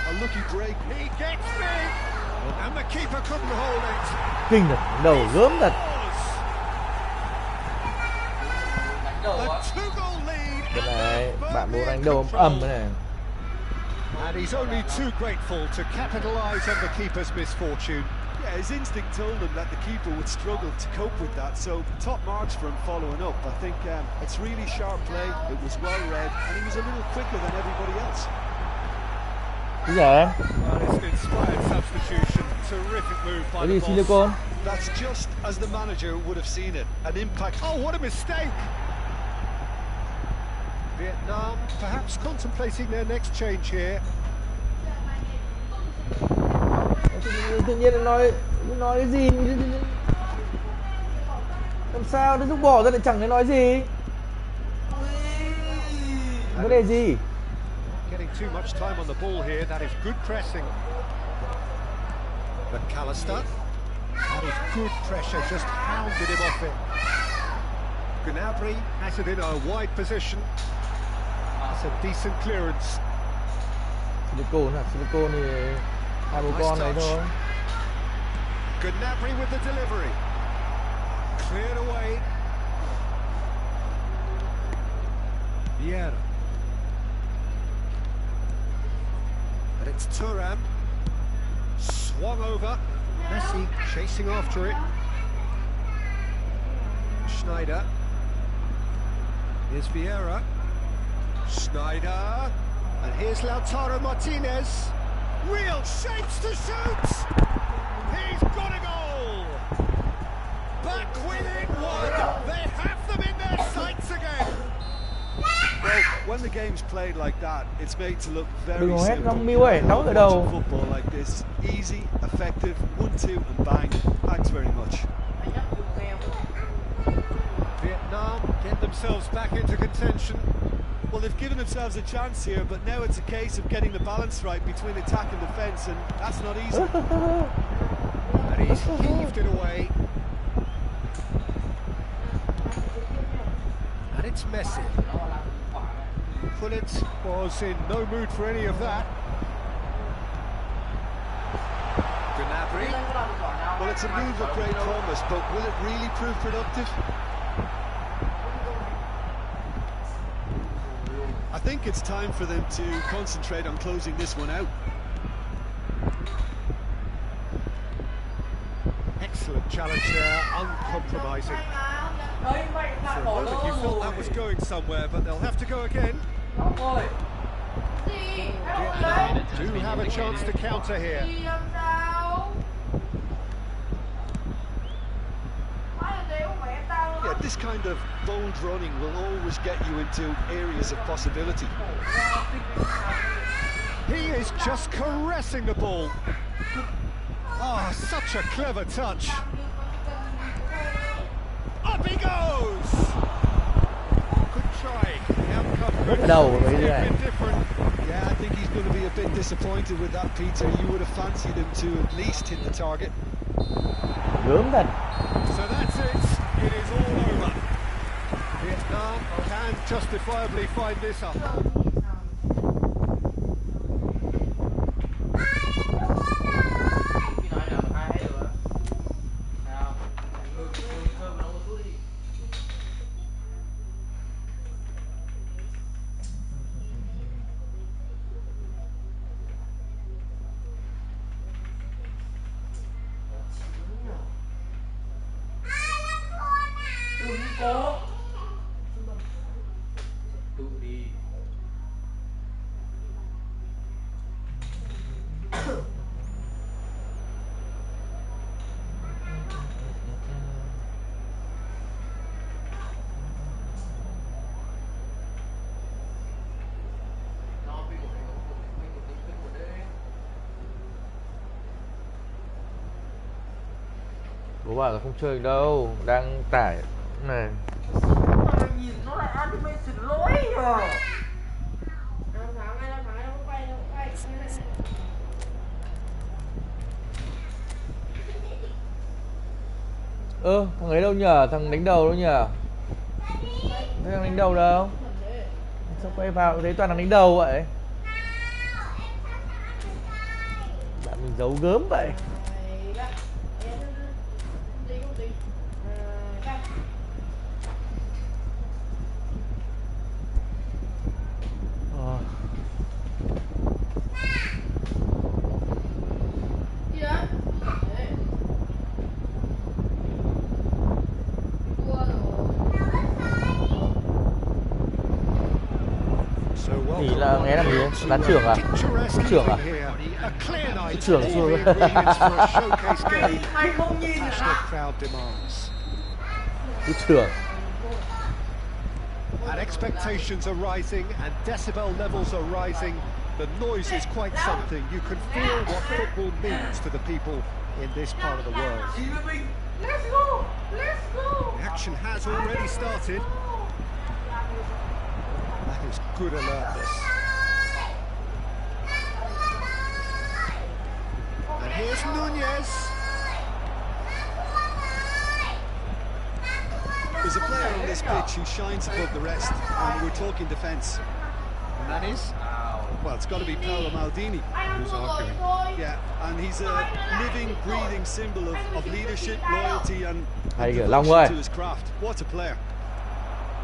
A lucky break. He gets big! And the keeper couldn't hold it. Kinh thật, đầu gớm thật. A two-goal lead. Cái này, bạn bố đánh đầu ầm thế này. And he's only too grateful to capitalise on the keeper's misfortune. Yeah, his instinct told him that the keeper would struggle to cope with that, so top marks for him following up. I think it's really sharp play, it was well read, and he was a little quicker than everybody else. Cái gì em? Well, it's an inspired substitution. Terrific move by Cái the gì boss. silicone? That's just as the manager would have seen it, an impact. Oh, what a mistake! Vietnam perhaps contemplating their next change here. Tự nhiên nói cái gì? Làm sao nó lúc bỏ ra lại chẳng thấy nói gì? Vấn đề gì? Getting too much time on the ball here. That is good pressing. McAllister. That is good pressure, just hounded him off it. Gnabry has it in a wide position. That's a decent clearance. Silicone thì hai bố con này thôi. Gnabry with the delivery. Cleared away. Vieira. But it's Thuram. Swung over. Messi chasing after it. Schneider. Here's Vieira. Schneider. And here's Lautaro Martinez. Real shapes to shoot! He's got a goal! Back within one! They have them in their sights again! Well, when the game's played like that, it's made to look very Đừng có hét simple. Long Miu ơi, nấu ở đầu. Watching football like this, easy, effective, 1-2 and bang. Thanks very much. Vietnam get themselves back into contention. Well, they've given themselves a chance here, but now it's a case of getting the balance right between attack and defence, and that's not easy. And he's heaved it away. And it's Messi. Pullet was in no mood for any of that. Gnabry. Well, it's a move of great promise, but will it really prove productive? I think it's time for them to concentrate on closing this one out. Excellent challenge there, uncompromising. For a moment you thought that was going somewhere, but they'll have to go again. Vietnam do have a chance to counter here. Yeah, this kind of bold running will always get you into areas of possibility. He is just caressing the ball. Oh, such a clever touch. Up he goes! Good try. The outcome could đầu have mấy đứa này. been different. Yeah, I think he's going to be a bit disappointed with that, Peter. You would have fancied him to at least hit the target. Gớm thật. So that's it. It is all over. Vietnam can justifiably find this up. Bố bảo là không chơi đâu, đang tải này. Nhìn nó là animation lỗi rồi. Thằng ấy đâu nhờ, thằng đánh đầu đâu nhờ? Thế thằng đánh đầu đâu? Sao quay vào thấy toàn thằng đánh đầu vậy? Bạn mình giấu gớm vậy. Nghỉ là nghe làm gì đấy? Đá trưởng à? Trưởng à? Trưởng xua. Mày không nhìn Cứ trưởng. And expectations are rising and decibel levels are rising. The noise is quite something. You can feel what football means to the people in this part of the world. Let's go! Let's go! The action has already started. That is good alertness. And here's Nunez. There's a player on this pitch who shines above the rest, and we're talking defence. And that is? Well, it's got to be Paolo Maldini. Who's arguing? Yeah, and he's a living, breathing symbol of leadership, loyalty and Hay kìa, devotion Long ơi. to his craft. What a player.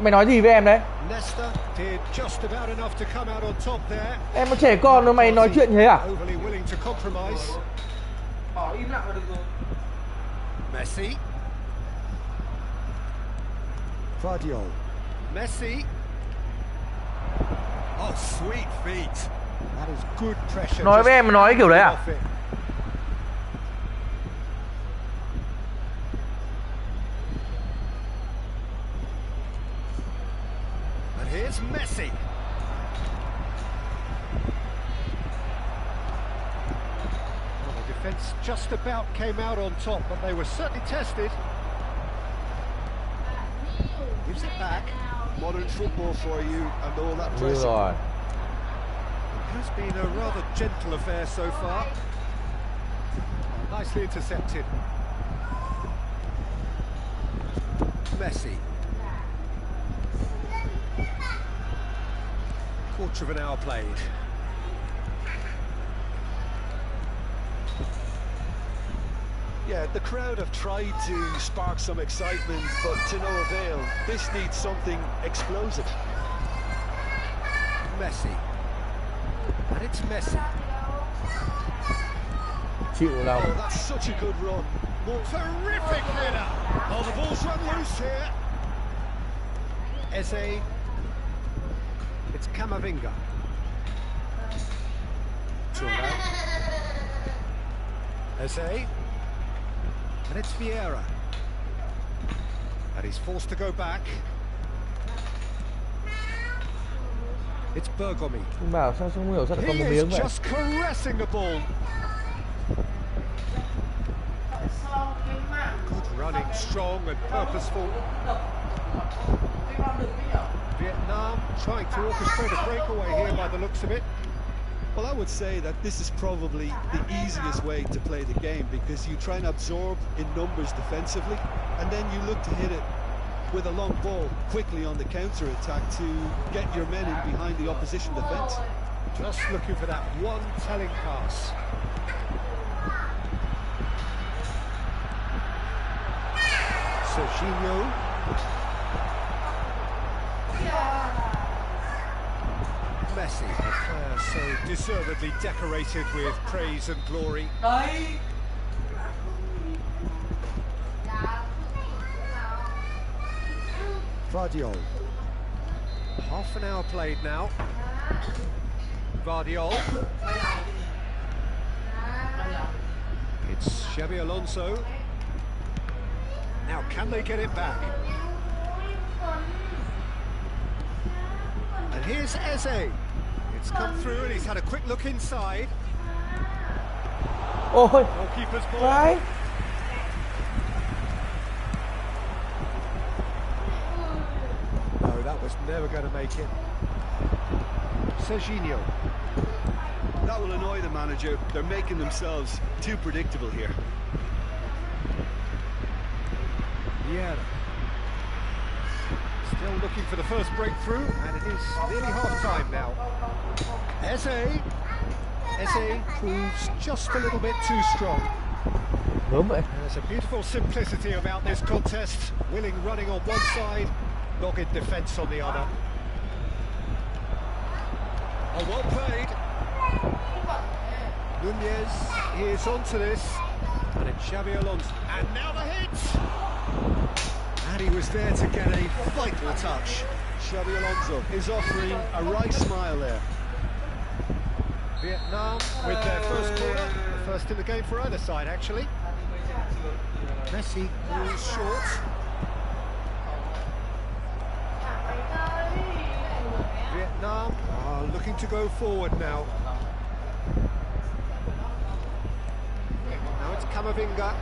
Mày nói gì với em đấy? Leicester did just about enough to come out on top there. Em có trẻ con rồi mày nói chuyện thế à? Overly willing to compromise. Bỏ im lặng là được rồi. Messi. Guardiola. Messi. Oh, sweet feet. That is good pressure. Nói với em mà nói kiểu đấy à? And here's Messi. Well, the defence just about came out on top, but they were certainly tested. Gives it back. Modern football for you and all that Như pressing. rồi. It has been a rather gentle affair so far. Oh, nicely intercepted. Messi. Quarter of an hour played. Yeah, the crowd have tried to spark some excitement, but to no avail. This needs something explosive. Messi. And it's Messi. Chịu lòng. Oh, that's such a good run. More Terrific header. Oh, the ball's run loose here. Eze. It's Camavinga. Eze. And it's Vieira. And he's forced to go back. It's Bergomi. Không bảo sao không hiểu sao lại He còn một is miếng vậy? just caressing the ball. Good running, strong and purposeful. Vietnam trying to orchestrate a breakaway here by the looks of it. Well, I would say that this is probably the easiest way to play the game because you try and absorb in numbers defensively, and then you look to hit it with a long ball quickly on the counter-attack to get your men in behind the opposition defence. Just looking for that one telling pass. Serginho. Messi, a player so deservedly decorated with praise and glory. Đấy. Vardiol. Half an hour played now. Vardiol. It's Xabi Alonso. Now, can they get it back? And here's Eze. It's come through and he's had a quick look inside. Ôi, Goalkeeper's ball. vãi. No, that was never going to make it. Serginho. That will annoy the manager. They're making themselves too predictable here. Yeah. Still looking for the first breakthrough, and it is nearly half-time now. Eze. Eze proves just a little bit too strong. Gớm vậy. There's a beautiful simplicity about this contest. Willing running on one side, dogged defence on the other. Oh, well played. Nunez, he is onto this. And it's Xabi Alonso. And now the hit! And he was there to get a vital touch. Xabi Alonso is offering a right smile there. Vietnam with their first corner, the first in the game for either side actually. Messi moves short. Vietnam are looking to go forward now. Now it's Camavinga.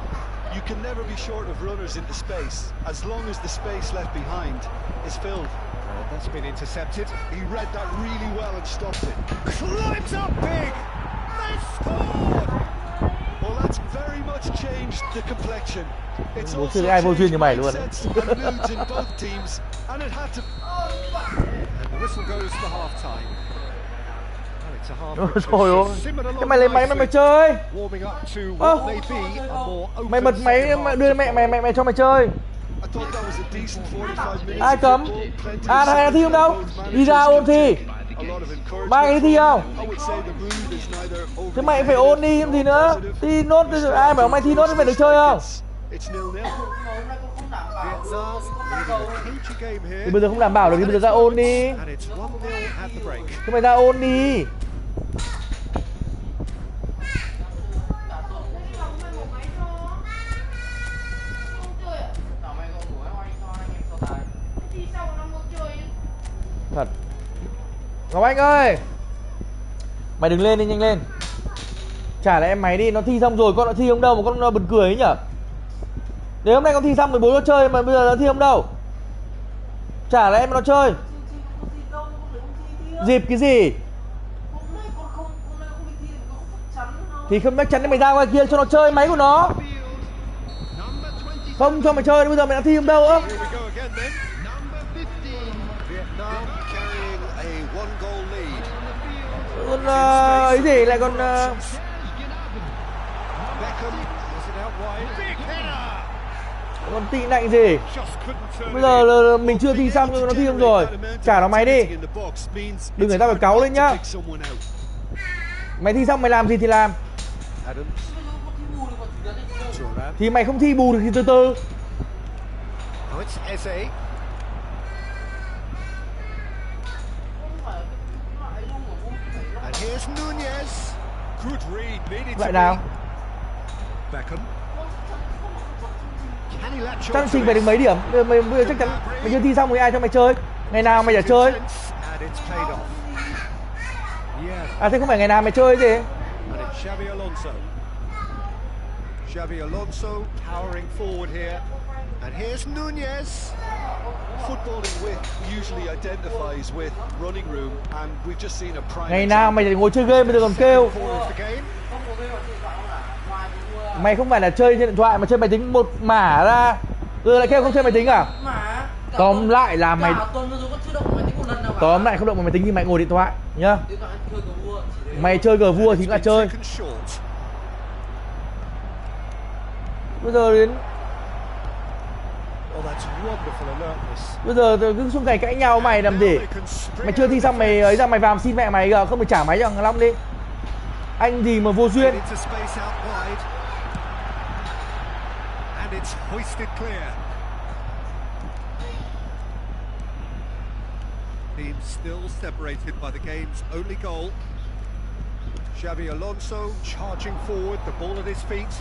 You can never be short of runners into space, as long as the space left behind is filled. And that's been intercepted. He read that really well and stopped it. Climbs up big! They scored! Well, that's very much changed the complexion. It's Bố also chưa ai vô duyên changed như mày luôn. mindsets and moods in both teams, and it had to... And the whistle goes for half-time. Well, it's a half Ôi which trời ơi. has simmered Cái along mày lấy máy mà mày nicely, chơi. warming up to Ơ. what may be a more open Mày bật máy second mà half đưa to mẹ follow. I cho mày chơi. thought that was a decent 45 minutes. Ai of cấm? football, plenty À of thằng này thi không signs đâu. that both Đi ra managers ôn can thi. take a lot of encouragement Ba cái thi from. không? I would say the mood is neither Thế overly mày phải negative ôn đi làm gì nor nữa. positive. Thi nốt, You still ai have bảo to mày thi nốt approach phải được this chơi like không? it's 0-0. Vietnam leading a cagey game here. Thì bây giờ không đảm bảo được thì bây giờ ra ôn đi. And it's 1-0 at the break. Thế mày ra ôn đi. Thật. Ngọc Anh ơi, mày đừng lên đi, nhanh lên. Trả lại em máy đi, nó thi xong rồi, con đã thi không đâu mà con bật cười ấy nhở. Nếu hôm nay con thi xong 14 nó chơi mà bây giờ nó thi không đâu. Trả lại em nó chơi. Dịp cái gì? Thì không chắc chắn mày ra ngoài kia cho nó chơi máy của nó. Không cho mày chơi, bây giờ mày đã thi không đâu á. Here we go again then. Vietnam carrying a one-goal lead. Con ấy gì lại còn Beckham, is it out wide? Big header! con tị nạnh gì? Just couldn't turn Bây it in. giờ mình chưa thi xong nhưng nó thi xong rồi. Trả nó máy đi. Đừng để tao phải cáu lên nhá. Mày thi xong mày làm gì thì làm. Adams. Thuram. Thì mày không thi bù được thì từ từ. Now it's Eze. And here's Nunez. Good read, needed Lại to nào. be. Beckham. Can he latch Chắc on trình to phải được this? mấy điểm. Bây giờ chắc chắn mày chưa thi xong thì ai cho mày chơi. Ngày nào mày chả chơi. And it's paid off. Yeah. À thế không phải ngày nào mày chơi gì. And it's Xabi Alonso. Xabi Alonso powering forward here. And here's Nunez. Foot footballing width usually identifies with running room, and we've just seen a prime. Ngày nào mày ngồi chơi game bây giờ còn kêu. Mày không phải là chơi trên điện thoại mà chơi máy tính một mả ra. Rồi lại kêu không chơi máy tính à? Tóm lại là mày tóm lại không động vào máy tính nhưng mày ngồi điện thoại nhá. Mày chơi cờ vua thì là chơi. Bây giờ đến bây giờ cứ suốt ngày cãi nhau mày làm gì? Mày chưa thi xong mày ấy ra mày vào xin mẹ mày không mày trả máy cho thằng Long đi. Anh gì mà vô duyên. Teams still separated by the game's only goal. Xabi Alonso charging forward, the ball at his feet.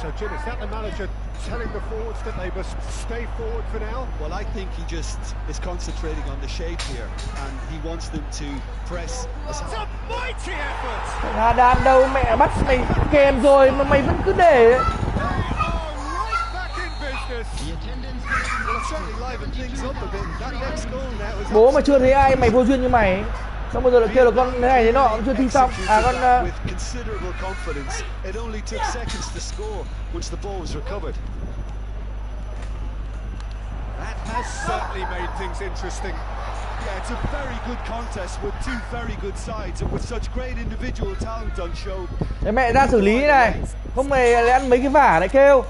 So Jim, is that the manager telling the forwards that they must stay forward for now? Well, I think he just is concentrating on the shape here, and he wants them to press. It's a mighty effort! Hà Đàm đâu mẹ bắt mày kèm rồi mà mày vẫn cứ để. They are right back in business. Well, it's certainly livened things up a bit. That next goal now is Bố mà chưa thấy ai mày vô duyên như mày. Xong bây giờ lại kêu là con thế này thế nọ cũng chưa thi xong. À con with considerable confidence. It only took seconds to score once the ball was recovered. That has certainly made things interesting. Yeah, it's a very good contest with two very good sides and with such great individual talent on show. Để mẹ ra xử lý này. Không mày lại ăn mấy cái vả lại kêu.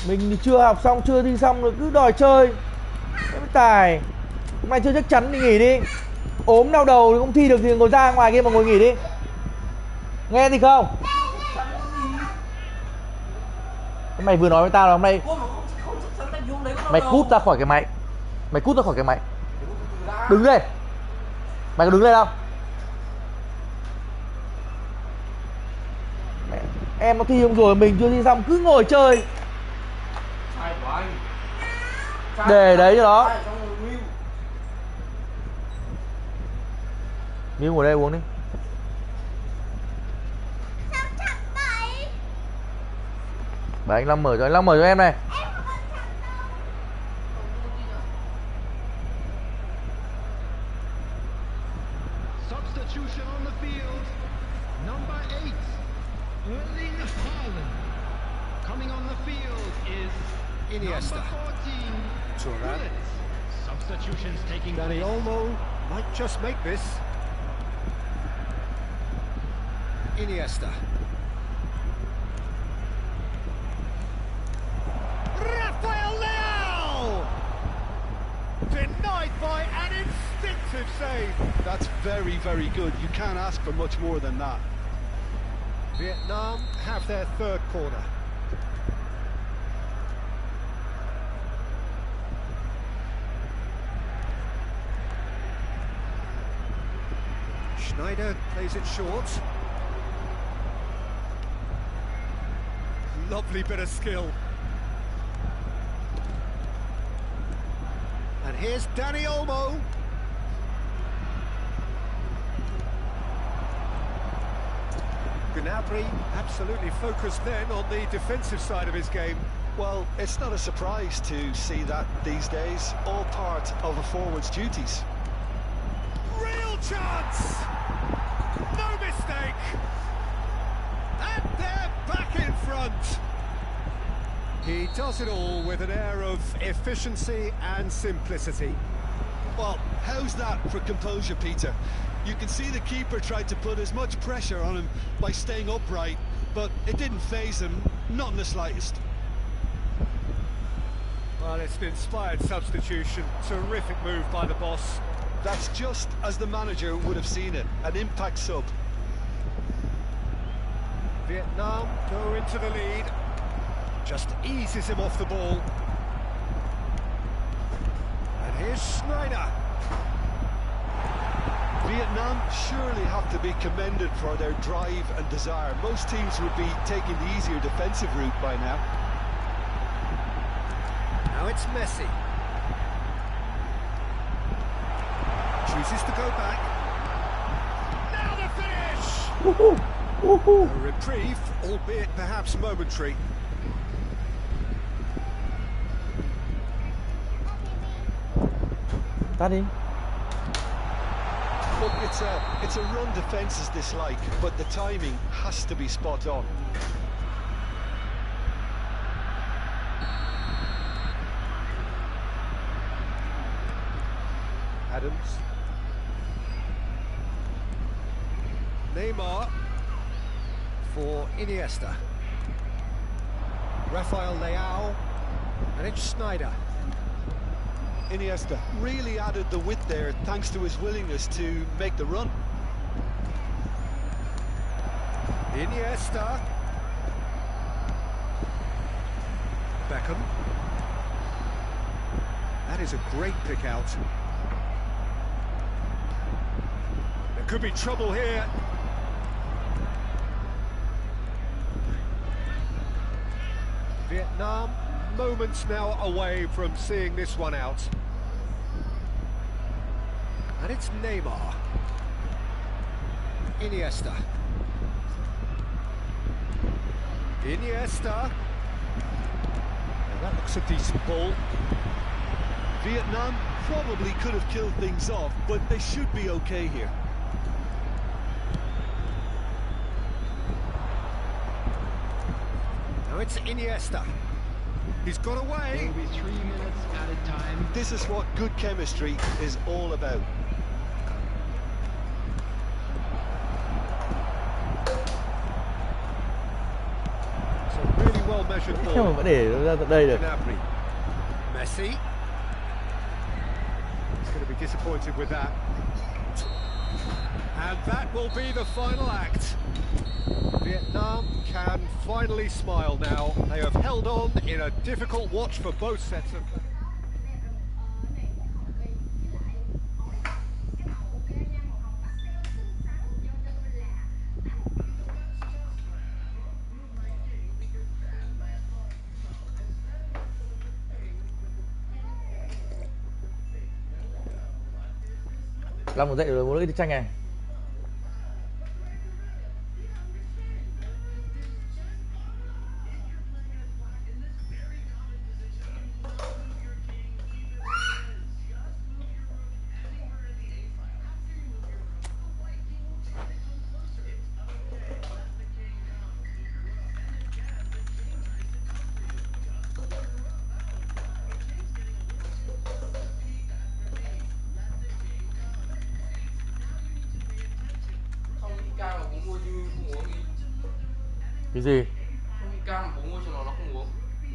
Mình thì chưa học xong, chưa thi xong rồi cứ đòi chơi. Cái tài. Mày chưa chắc chắn thì nghỉ đi. Ốm đau đầu thì không thi được thì ngồi ra ngoài kia mà ngồi nghỉ đi. Nghe gì không? Mày vừa nói với tao là hôm nay mày cút ra khỏi cái máy. Mày cút ra khỏi cái máy. Đứng lên. Mày có đứng lên không? Mẹ, em nó thi không rồi, mình chưa thi xong cứ ngồi chơi. Để đấy cho nó. Miu ngồi đây uống đi. Bà anh Long mở cho em này. Substitution on the field. Number 8, Erling Haaland. Coming on the field is Iniesta. number 14, Turan. Substitutions taking Dani place. Olmo might just make this. Iniesta. Rafael Leao! Denied by an instinctive save. That's very, very good. You can't ask for much more than that. Vietnam have their third corner. Schneider plays it short. Lovely bit of skill. And here's Dani Olmo. Gnabry absolutely focused then on the defensive side of his game. Well, it's not a surprise to see that these days, all part of a forward's duties. Real chance! No mistake! And they're back in front! He does it all with an air of efficiency and simplicity. Well, how's that for composure, Peter? You can see the keeper tried to put as much pressure on him by staying upright, but it didn't faze him, not in the slightest. Well, it's an inspired substitution. Terrific move by the boss. That's just as the manager would have seen it, an impact sub. Vietnam go into the lead. Just eases him off the ball. And here's Schneider. Vietnam surely have to be commended for their drive and desire. Most teams would be taking the easier defensive route by now. Now it's Messi. Chooses to go back. Now the finish! A reprieve, albeit perhaps momentary. Tắt đi. Look, it's a run defence's dislike, but the timing has to be spot on. Adams. Neymar for Iniesta. Rafael Leao, and it's Snyder. Iniesta really added the width there thanks to his willingness to make the run. Iniesta. Beckham. That is a great pick out. There could be trouble here. Vietnam, moments now away from seeing this one out. And it's Neymar. Iniesta. Iniesta. Now that looks a decent ball. Vietnam probably could have killed things off, but they should be okay here. Now it's Iniesta. He's got away. It will be 3 minutes added time. This is what good chemistry is all about. It's a really well measured Thế mà ball. vẫn để nó ra tận đây được. Gnabry. Messi. He's going to be disappointed with that. And that will be the final act. Vietnam can finally smile now. They have held on in a difficult watch for both sets of... Long dậy rồi, muốn đi tranh này. Cái gì? Cam bố mua cho nó không uống.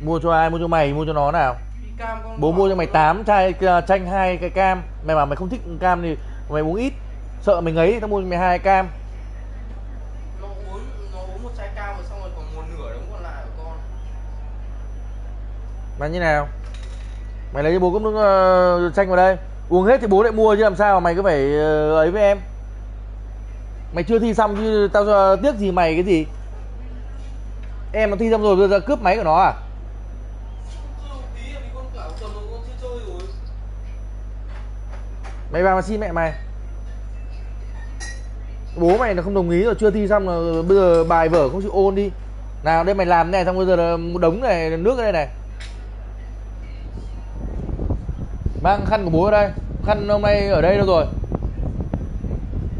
Mua cho ai? Mua cho mày, mua cho nó nào? Cam con Bố mua cho mày 8 chai chanh 2 cái cam. Mày bảo mày không thích cam thì mày uống ít. Sợ mày ngấy tao mua cho mày 2 cam. Nó uống một chai cam rồi xong rồi còn một nửa đống còn lại của con. Mà như nào? Mày lấy cho bố cốc nước chanh vào đây. Uống hết thì bố lại mua chứ làm sao mà mày cứ phải ấy với em. Mày chưa thi xong chứ tao tiếc gì mày cái gì? Em nó thi xong rồi bây giờ cướp máy của nó à? Mày vào mà xin mẹ mày. Bố mày nó không đồng ý rồi, chưa thi xong rồi bây giờ bài vở không chịu ôn đi. Nào đây mày làm này xong bây giờ là một đống này nước ở đây này. Mang khăn của bố ở đây. Khăn hôm nay ở đây đâu rồi?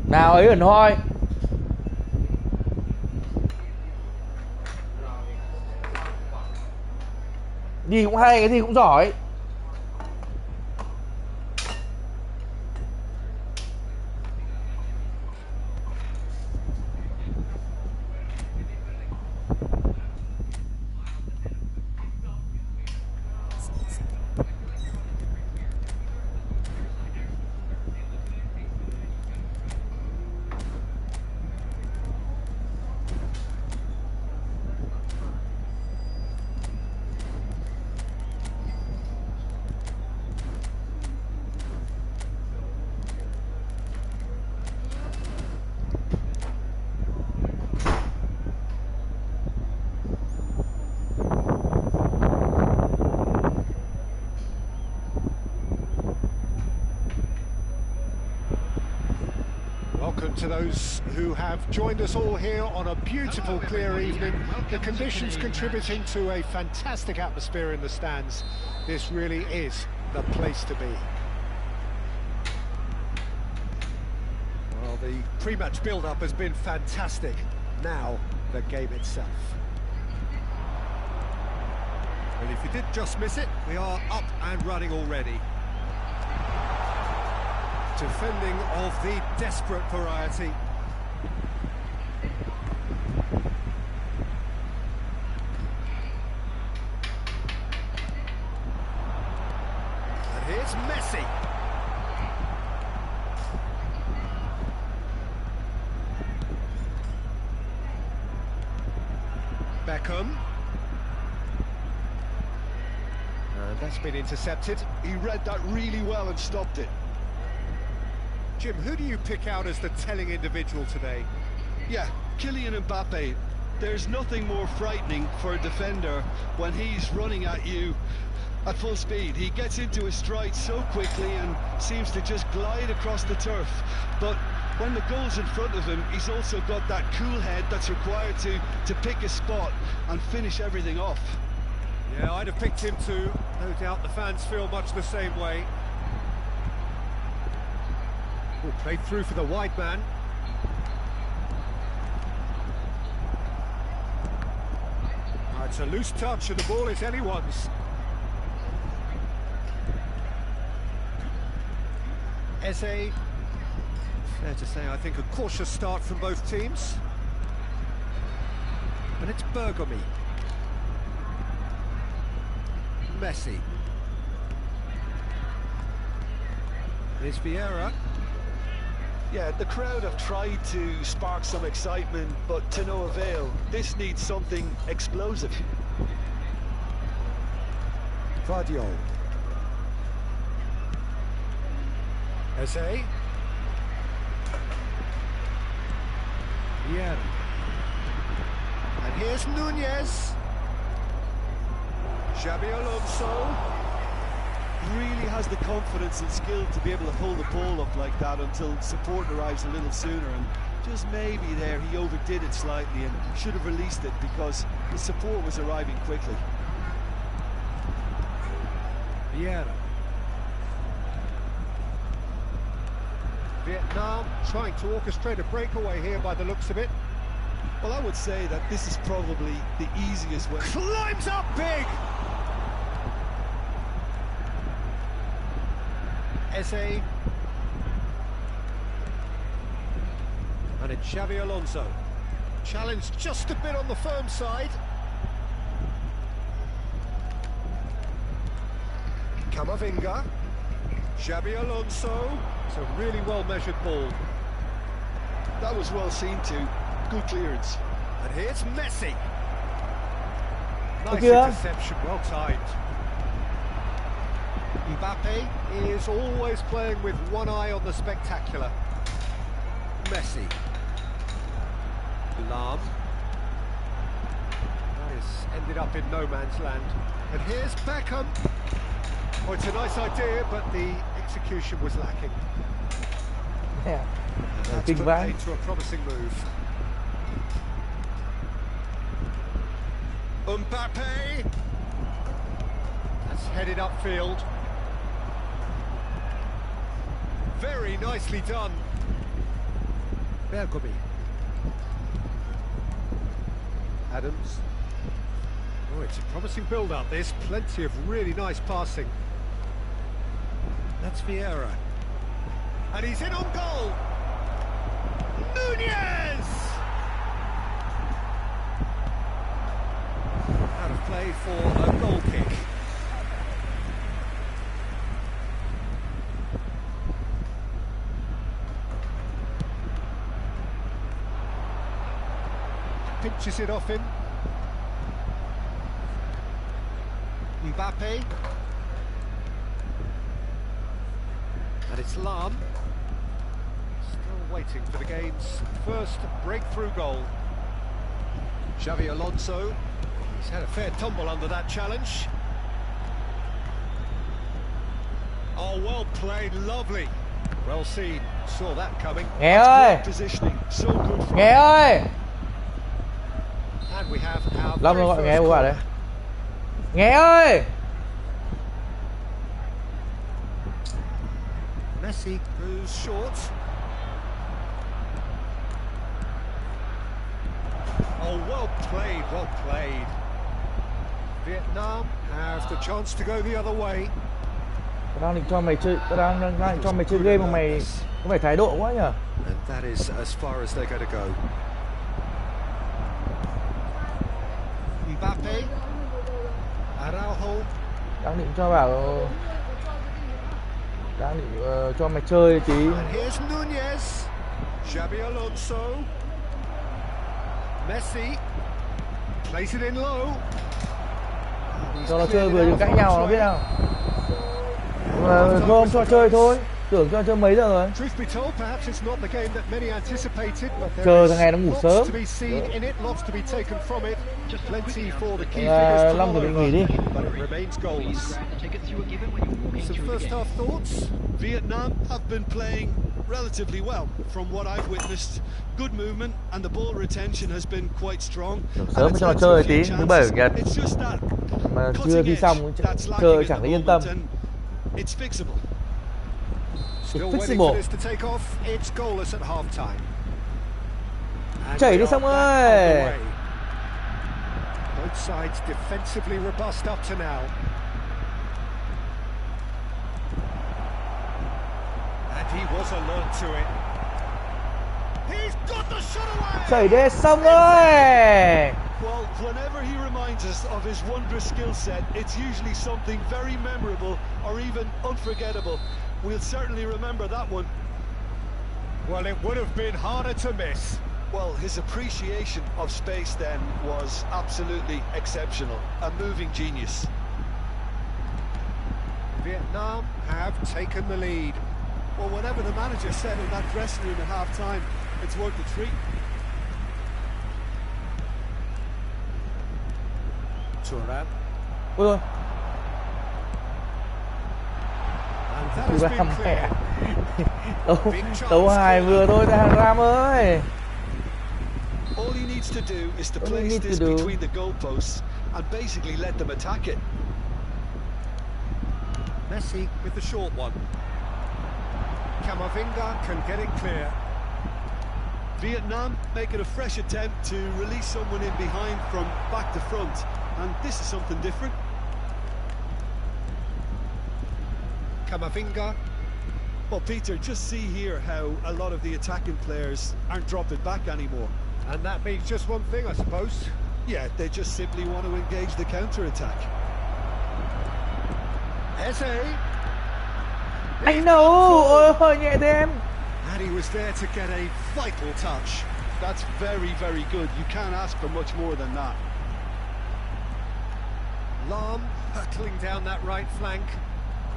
Nào ấy ẩn hoi. Gì cũng hay, cái gì cũng giỏi. And to those who have joined us all here on a beautiful, clear evening, the conditions contributing to a fantastic atmosphere in the stands. This really is the place to be. Well, the pre-match build-up has been fantastic. Now, the game itself. Well, if you did just miss it, we are up and running already. Defending of the desperate variety. And here's Messi. Beckham. And that's been intercepted. He read that really well and stopped it. Jim, who do you pick out as the telling individual today? Yeah, Kylian Mbappe. There's nothing more frightening for a defender when he's running at you at full speed. He gets into his stride so quickly and seems to just glide across the turf. But when the goal's in front of him, he's also got that cool head that's required to pick a spot and finish everything off. Yeah, I'd have picked him too. No doubt the fans feel much the same way. Oh, played through for the wide man. Oh, it's a loose touch and the ball is anyone's. Eze. Fair to say, I think a cautious start from both teams. And it's Bergomi. Messi. There's Vieira. Yeah, the crowd have tried to spark some excitement, but to no avail. This needs something explosive. Vardiol. Eze. Vieira. And here's Nunez. Xabi Alonso. Really has the confidence and skill to be able to hold the ball up like that until support arrives a little sooner, and just maybe there he overdid it slightly and should have released it because the support was arriving quickly. Vieira. Vietnam trying to orchestrate a breakaway here by the looks of it. Well, I would say that this is probably the easiest way. Climbs up big! Eze. And it's Xabi Alonso. Challenged just a bit on the firm side. Camavinga. Xabi Alonso. It's a really well-measured ball. That was well seen too. Good clearance. And here's Messi. Nice interception, well timed. Mbappe is always playing with one eye on the spectacular. Messi. Lahm. That has ended up in no man's land. And here's Beckham. Oh, it's a nice idea, but the execution was lacking. Yeah. That's put paid to a promising move. Mbappe. That's headed upfield. Very nicely done. Bergomi. Adams. Oh, it's a promising build-up. There's plenty of really nice passing. That's Vieira. And he's in on goal. Nunez! Out of play for a goal kick. Pinches it off him. Mbappe. And it's Lahm. Still waiting for the game's first breakthrough goal. Xabi Alonso. He's had a fair tumble under that challenge. Oh, well played, lovely. Well seen, saw that coming. Nghe ơi, Positioning, so good for Nghe ơi. And we have our Lâm very nó gọi Nghe first qua corner. đấy. Nghe ơi. Messi goes short. Oh, well played, well played. Vietnam have the chance to go the other way. Tao đang định cho mày chơi, đang cho mày chơi game mà mày có phải thái độ quá nhỉ? And that is as far as they're going to go. Mbappe. Araujo. Đang định cho bảo, đang định cho mày chơi tí. And here's Nunez. Xabi Alonso. Messi. Place it in low. Cho nó chơi vừa đừng cãi nhau nó biết không? Không cho chơi thôi. Tưởng cho chơi mấy giờ rồi. Truth be told, perhaps it's not the game that many anticipated, but Chờ there thằng này nó ngủ is sớm. lots to be seen in it, lots to be taken from it. Just plenty for the key figures to Long follow, thì bị nghỉ đi. but it remains goals. Some first half thoughts. Vietnam have been playing relatively well from what I've witnessed. Good movement and the ball retention has been quite strong. Sớm And cho nó it's chơi led to a tí, few thứ bảy chủ chances. nhật. It's just that Mà chưa cutting thi edge xong that's lacking chơi at chẳng the thấy yên tâm. moment, and it's fixable. Still waiting for this to take off. It's goalless at half time. Chảy đi xong ơi. Both sides defensively robust up to now. And he was alert to it. He's got the shot away. Chảy đi xong ơi. Well, whenever he reminds us of his wondrous skill set, it's usually something very memorable or even unforgettable. We'll certainly remember that one. Well, it would have been harder to miss. Well, his appreciation of space then was absolutely exceptional. A moving genius. Vietnam have taken the lead. Well, whatever the manager said in that dressing room at half-time, it's worth the treat. Thuram. Ôi rồi. And that has been clear. Tấu hài vừa thôi thằng Ram ơi. All he needs to do is to place this between the goalposts and basically let them attack it. Messi with the short one. Camavinga can get it clear. Vietnam making a fresh attempt to release someone in behind from back to front, and this is something different. Camavinga. Well, Peter, just see here how a lot of the attacking players aren't dropping back anymore. And that means just one thing, I suppose. Yeah, they just simply want to engage the counter-attack. Eze. Anh nấu. Ôi nhẹ thêm. And he was there to get a vital touch. That's very, very good. You can't ask for much more than that. Lam hurtling down that right flank.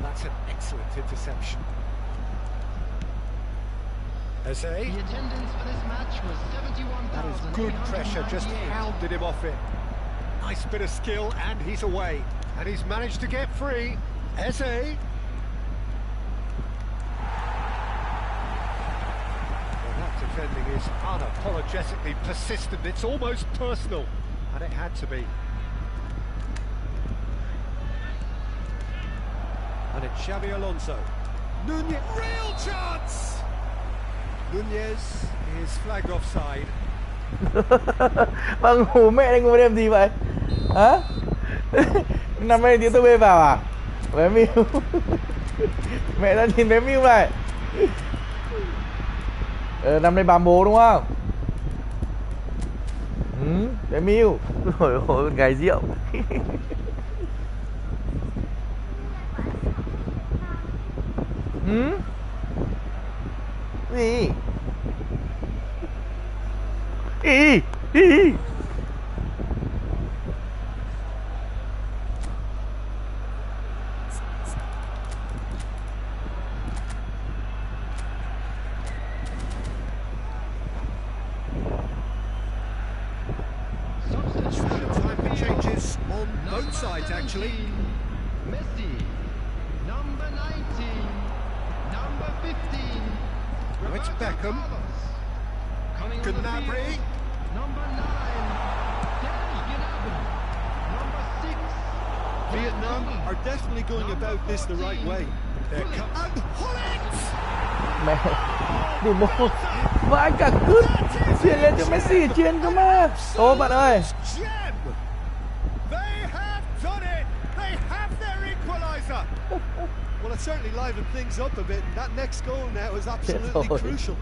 That's an excellent interception. Eze. The attendance for this match was 71,000. That is good pressure, just hounded him off it. Nice bit of skill, and he's away. And he's managed to get free. Eze. Well, that defending is unapologetically persistent. It's almost personal. And it had to be. And it's Xabi Alonso. Nunez. Real chance! Nunez is flagged offside. Mà ngủ mẹ anh ngủ đêm gì vậy? Hả? Năm nay tiếng tôi bê vào à? Bé Miu. Mẹ đã nhìn bé Miu này. Năm nay bám bố đúng không? Ừ, bé Miu. Ôi ôi, con gái rượu. Ừ? Gì? Ý. Ý. Time for changes on both sides, actually. Messi. Number 19. Number 15. Now it's Beckham. Coming on the Gnabry. field, number 9. Number 6. Vietnam are definitely going about this the right way. There comes and Hullet! Mẹ đi môn vãi cả cứt chuyền lên cho Messi, chuyền cơ mà. Ô bạn ơi, Gem! They have done it! They have their equaliser! Well, it certainly livened things up a bit. That next goal now is absolutely Rồi. crucial.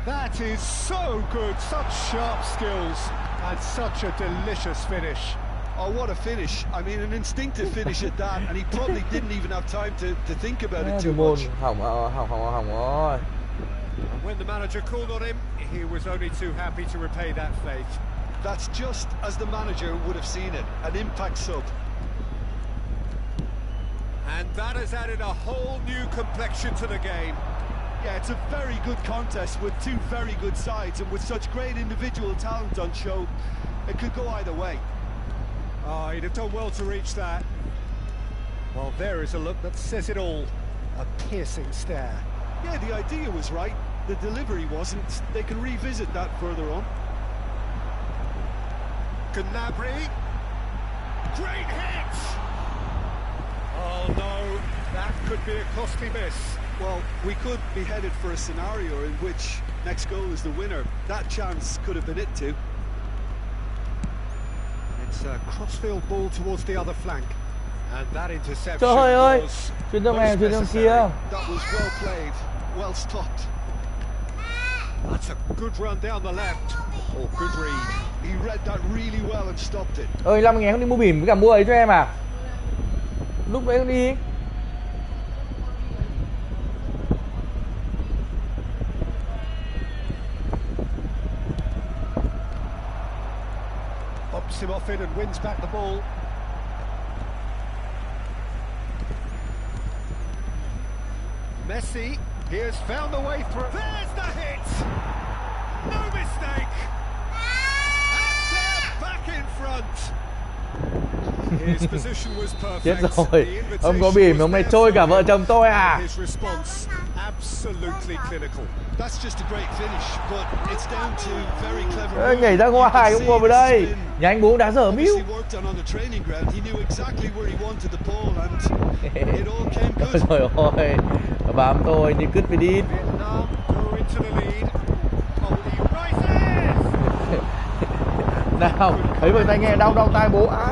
That is so good, such sharp skills and such a delicious finish. Oh, what a finish. I mean, an instinctive finish at that, and he probably didn't even have time to think about it đi too môn much. hỏng rồi. And when the manager called on him, he was only too happy to repay that faith. That's just as the manager would have seen it, an impact sub. And that has added a whole new complexion to the game. Yeah, it's a very good contest with two very good sides, and with such great individual talent on show, it could go either way. Oh, he'd have done well to reach that. Well, there is a look that says it all. A piercing stare. Yeah, the idea was right, the delivery wasn't. They can revisit that further on. Gnabry. Great hit! Oh no, that could be a costly miss. Well, we could be headed for a scenario in which next goal is the winner. That chance could have been it too. It's a crossfield ball towards the other flank. And that interception Trời ơi, was chuyền cho mẹ, most chuyền cho necessary. kia. That was well played, well stopped. That's a good run down the left. Oh, good read. He read that really well and stopped it. Ơi, 5.000 không đi mua bỉm với cả mua ấy cho em à? Lúc đấy không đi. Pops him off in and wins back the ball. Messi, he has found the way through. There's the hit! No mistake! And they're back in front! His position was perfect. Chết rồi, The ông có invitation bỉm, was ông này there trôi for cả him. vợ chồng tôi à? His response, absolutely clinical. That's just a great finish, but it's down to very clever. Ê, nhảy ra ngoài, ông ngồi vào đây. Nhà anh bố đá dở míu. Obviously worked on the training ground. He knew exactly where he wanted the ball, and it all came good. Trời ơi, bám tôi như cứt với đít. Vietnam go into the lead. Oh, he rises! Nào, thấy vậy tai nghe đau tai bố. À.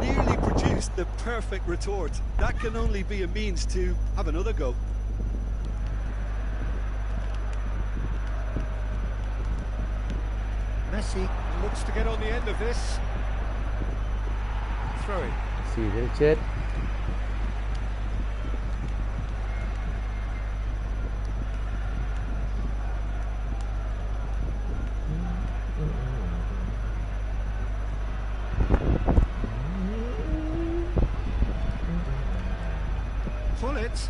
Nearly produced the perfect retort. That can only be a means to have another go. Messi looks to get on the end of this. Throw it. Xì thế chết. Hullet.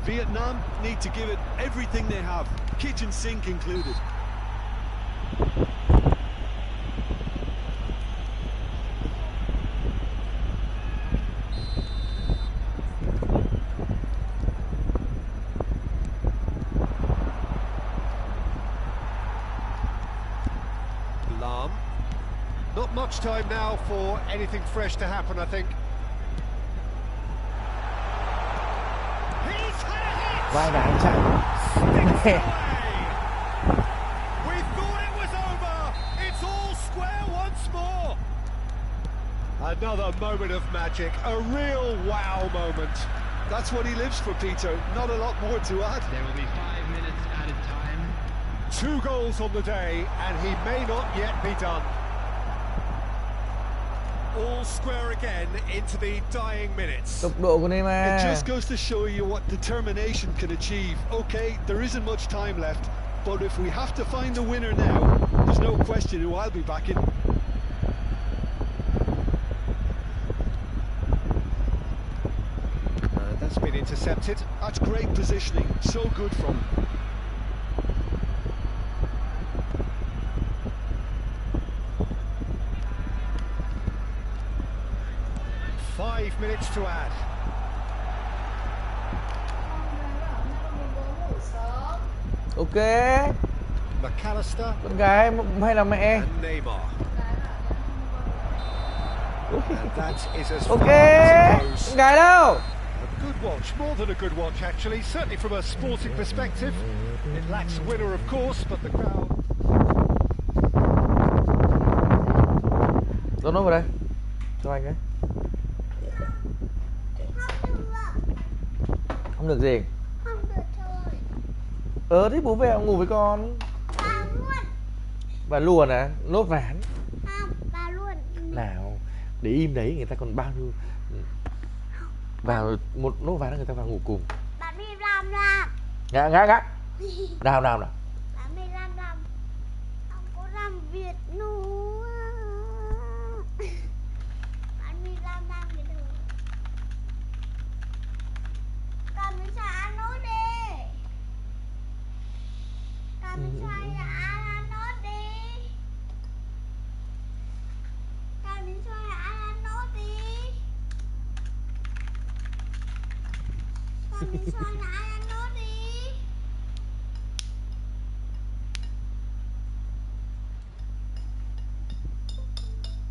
Vietnam need to give it everything they have, kitchen sink included. Lam. Not much time now for anything fresh to happen, I think. He's had a hit! Vai đá chạy. Away! We thought it was over. It's all square once more. Another moment of magic, a real wow moment. That's what he lives for, Peter. Not a lot more to add. There will be 5 minutes added time. 2 goals on the day, and he may not yet be done. All square again into the dying minutes. Tốc độ của Neymar. It just goes to show you what determination can achieve. Okay, there isn't much time left, but if we have to find the winner now, there's no question who I'll be backing. That's been intercepted. That's great positioning, so good from him. Five minutes to add. Ok. McAllister. Con gái hay là mẹ? And Neymar. And that is as Ok. far as it goes. Con gái đâu? A good watch, more than a good watch actually, certainly from a sporting perspective. It lacks a winner of course, but the crowd... Dọn nó vào đây. Cho anh ấy. Không được gì? Không được thôi. Thế bố về ngủ với con. Bà luôn. Bà luôn à? Nốt ván. Không, bà luôn. Nào, để im đấy, người ta còn bao nhiêu. Vào một nốt ván người ta vào ngủ cùng. Bà đi làm. Ngã. Nào. Bà mới làm. Không có làm việc nữa. Bà đi làm cái đồ. Con mình xài ăn nốt đi. Con mình xài ăn nốt đi. Con mình xài ăn nốt đi. Con mình xài ăn nốt đi.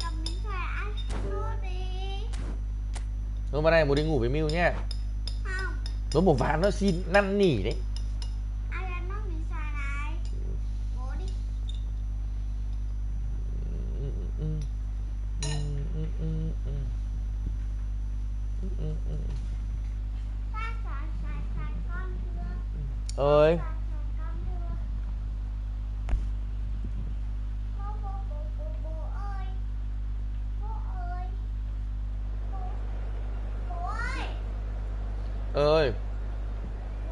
Con mình xài ăn nốt đi. Hôm nay muốn đi ngủ với Miu nhá. Không. Nó một ván nó xin năn nỉ đấy. Ai ăn nốt mình xài này. Bố đi. Xài con chưa? Ơi. Xài con chưa? Bố ơi. Bố ơi. Bố ơi. Ơi.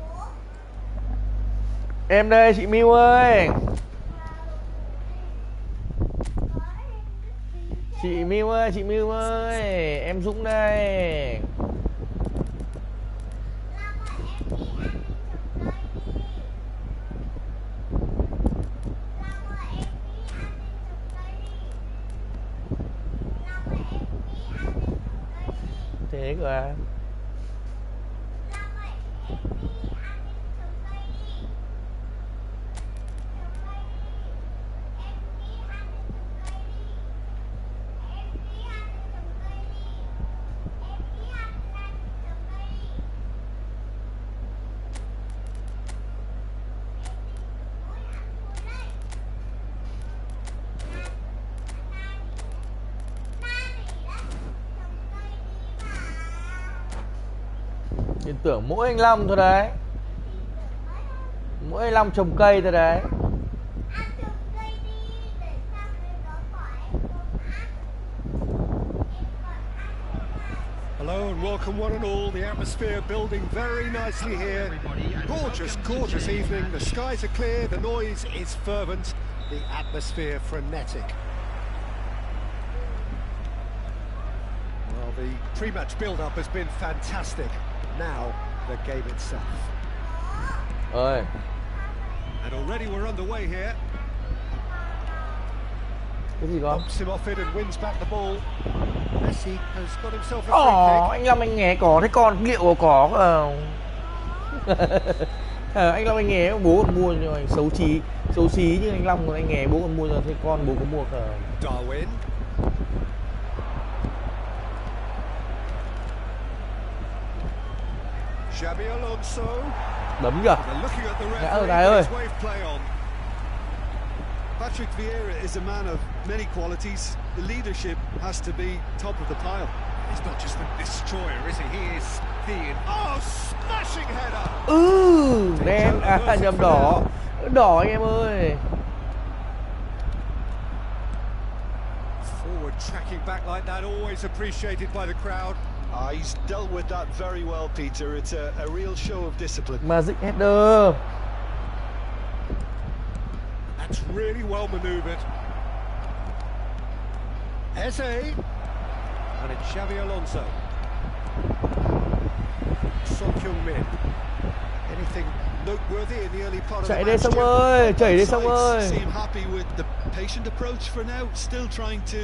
Bố. Em đây chị Miu ơi. Chị Miu ơi, em Dũng đây. Thế cơ à? Tin tưởng mỗi anh Long thôi đấy. Mỗi anh Long trồng cây thôi đấy. Hello and welcome one and all. The atmosphere building very nicely here. Gorgeous evening. The skies are clear, the noise is fervent, the atmosphere frenetic. Well, the pre-match build-up has been fantastic. Now, the game itself. Ơi. And already we're underway here. Cái gì con? Bumps him off it and wins back the ball. Messi has got himself a free kick. Anh Long anh nghe có thế con liệu có anh Long anh nghe bố còn mua cho anh xấu xí như anh Long còn anh nghe bố còn mua cho thế con bố có mua không? Darwin. Xabi Alonso. Đấm kìa. They're looking at the Ngã rồi referee, Tài ơi. it's wave play on. Patrick Vieira is a man of many qualities. The leadership has to be top of the pile. He's not just a destroyer, is he? He is the... Oh, smashing header! Đen, nhầm đỏ. Đỏ anh em ơi. Forward tracking back like that, always appreciated by the crowd. He's dealt with that very well, Peter. It's a real show of discipline. Magic header. That's really well manoeuvred. Eze. And it's Xabi Alonso. Son Heung-min. Anything noteworthy in the early part of the Chạy match? đi xong ơi, chảy đi xong Sides ơi. seem happy with the patient approach for now, still trying to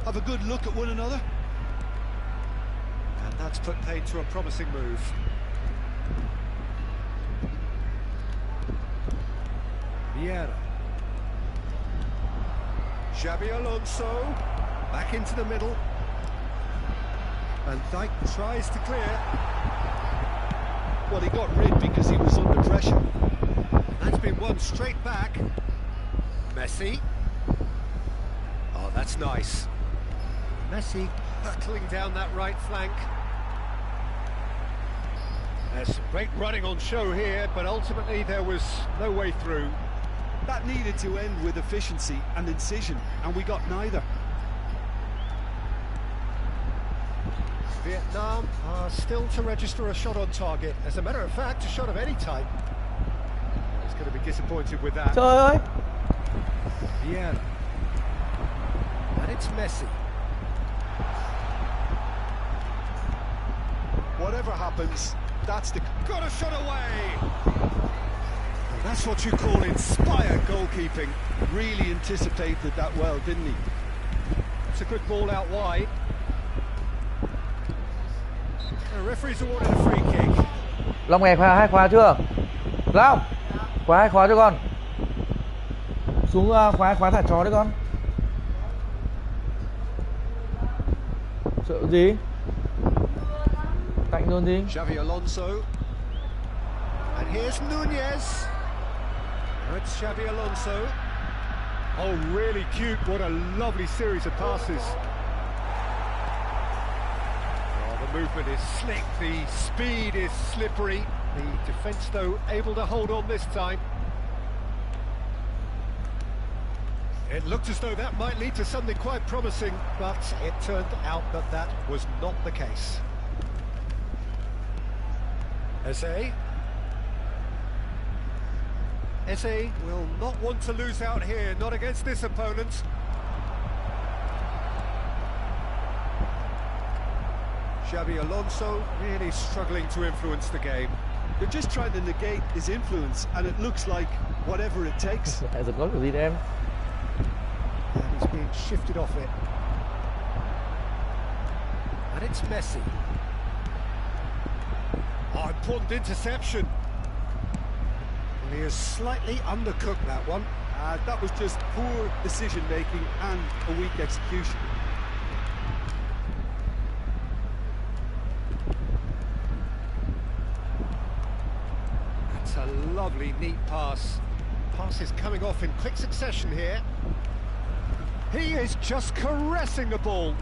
have a good look at one another. And that's put paid to a promising move. Vieira. Xabi Alonso back into the middle. Van Dijk tries to clear. Well, he got rid because he was under pressure. That's been won straight back. Messi. Oh, that's nice. Messi hurtling down that right flank. There's some great running on show here, but ultimately there was no way through. That needed to end with efficiency and incision, and we got neither. Vietnam are still to register a shot on target. As a matter of fact, a shot of any type. He's going to be disappointed with that. Trời ơi. Vieira. And it's Messi. Whatever happens, that's the... Got a shot away! And that's what you call inspired goalkeeping. Really anticipated that well, didn't he? It's a good ball out wide. The referee's awarded a free kick. Long nghe khóa 2 khóa chưa? Long, khóa 2 khóa cho con. Xuống khóa thả chó đấy con. Sợ gì? Cạnh luôn đi. Xavi Alonso. And here's Nunez. It's Xavi Alonso. Oh, really cute. What a lovely series of passes. Oh, the movement is slick. The speed is slippery. The defence, though, able to hold on this time. It looked as though that might lead to something quite promising, but it turned out that that was not the case. Eze will not want to lose out here, not against this opponent. Xabi Alonso really struggling to influence the game. They're just trying to negate his influence, and it looks like whatever it takes. Giật có gì đấy em? And he's being shifted off it. And it's Messi. Oh, important interception. Well, he has slightly undercooked that one. That was just poor decision-making and a weak execution. That's a lovely, neat pass. Pass is coming off in quick succession here. He is just caressing the ball.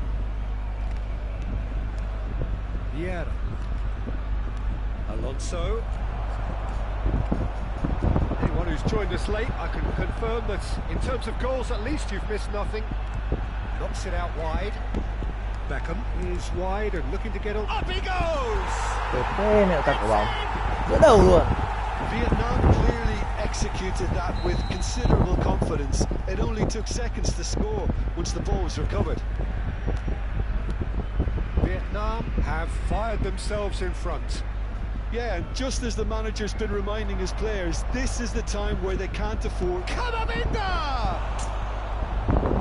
Vieira. Alonso. Anyone who's joined us late, I can confirm that in terms of goals, at least you've missed nothing. Knocks it out wide. Beckham is wide and looking to get on. Up he goes! Thế mẹo tạt quả bóng. Giữa đầu luôn. Vietnam clearly executed that with considerable confidence. It only took seconds to score once the ball was recovered. Vietnam have fired themselves in front. Yeah, and just as the manager's been reminding his players, this is the time where they can't afford... Camavinga!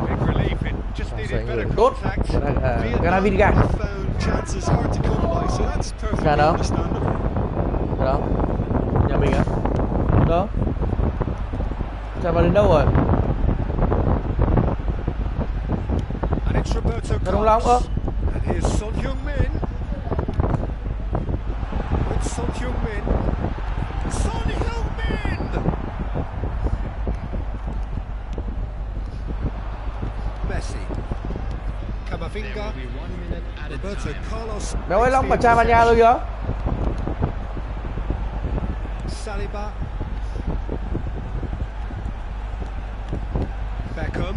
Big relief, it just needed better Tốt. contact. Camavinga. have found chances hard to come by, so that's perfectly understandable. Đó. Nhà mình á. Đó. Chạy vào đến đâu rồi? And it's Roberto Đông Long ơ. And here's Son Heung-min. It's Son Heung-min. Son Heung-min! Messi. Camavinga. Roberto Carlos. Mèo ơi, Long mà tra vào nhà rồi kìa. Saliba. Beckham.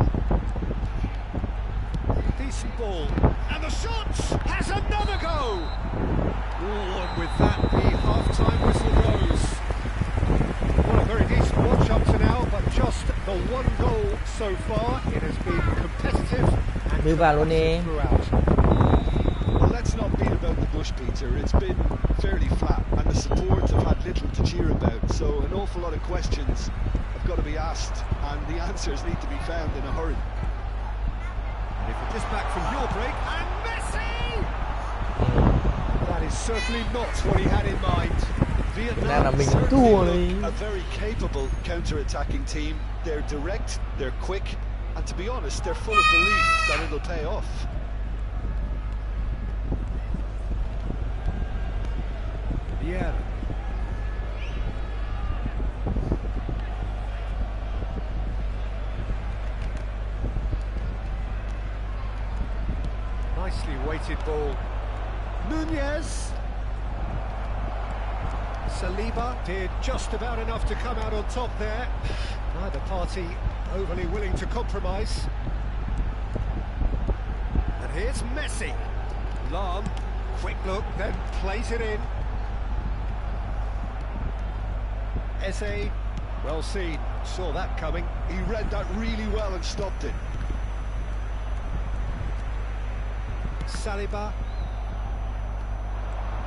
Decent ball. And the shot has another go! Oh, and with that, the half-time whistle goes. Well, a very decent watch up to now, but just the one goal so far. It has been competitive and throughout. Well, let's not beat about the bush, Peter. It's been fairly flat, and the support have had little to cheer about, so an awful lot of questions have got to be asked, and the answers need to be found in a hurry. And if you're just back from your break, and Messi! That is certainly not what he had in mind. Nên là mình cũng thua đi. A very capable counter-attacking team. They're direct, they're quick, and to be honest, they're full of belief that it'll pay off. Yeah. Nicely weighted ball. Nunez. Saliba did just about enough to come out on top there. Neither party overly willing to compromise. And here's Messi. Lam, quick look, then plays it in. Eze, well seen, saw that coming. He read that really well and stopped it. Saliba.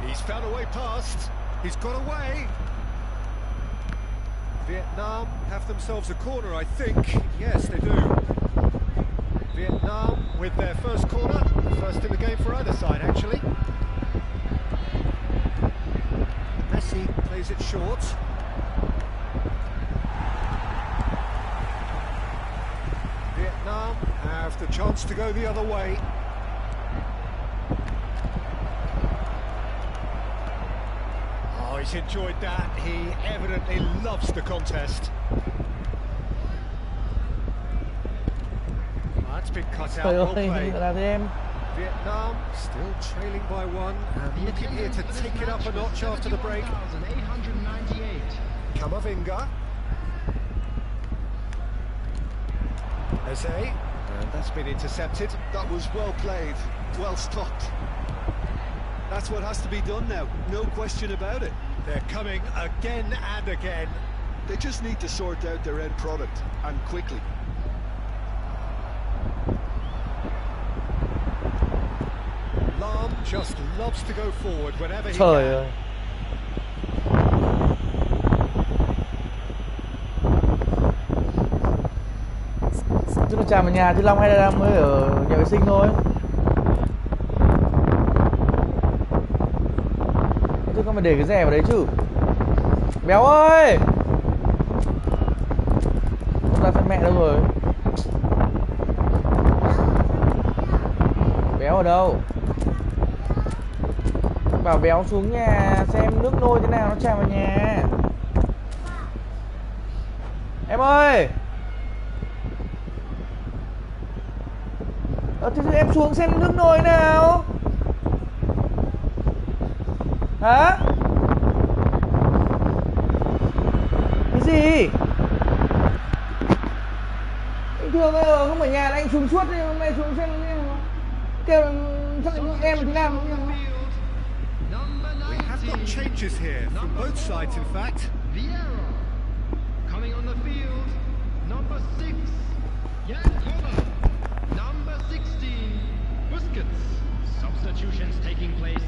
He's found a way past. He's got away. Vietnam have themselves a corner, I think. Yes, they do. Vietnam with their first corner. First in the game for either side, actually. Messi plays it short. Vietnam have the chance to go the other way. Oh, he's enjoyed that. He evidently loves the contest. Oh, that's been cut out. Well played. Vietnam still trailing by one and looking here to take it up a notch after the break. Camavinga. Eze, and that's been intercepted. That was well played, well stopped. That's what has to be done now, no question about it. They're coming again and again. They just need to sort out their end product, and quickly. Lam just loves to go forward whenever he can. Chứ nó chạm vào nhà chứ Long hay là Long mới ở nhà vệ sinh thôi. Chứ không phải để cái rẻ vào đấy chứ. Béo ơi, không ra phân mẹ đâu rồi. Béo ở đâu? Bảo Béo xuống nhà xem nước nôi thế nào nó chạm vào nhà. Em ơi. Thì em xuống xem nước nồi nào. Hả? Cái gì? Bình thường không ở nhà anh xuống suốt thì hôm nay xuống xem kêu chắc em thế nào. We have got changes here from both sides, in fact. Vieira coming on the field. Number 6, Yankola. Number 16, Busquets. Substitutions taking place.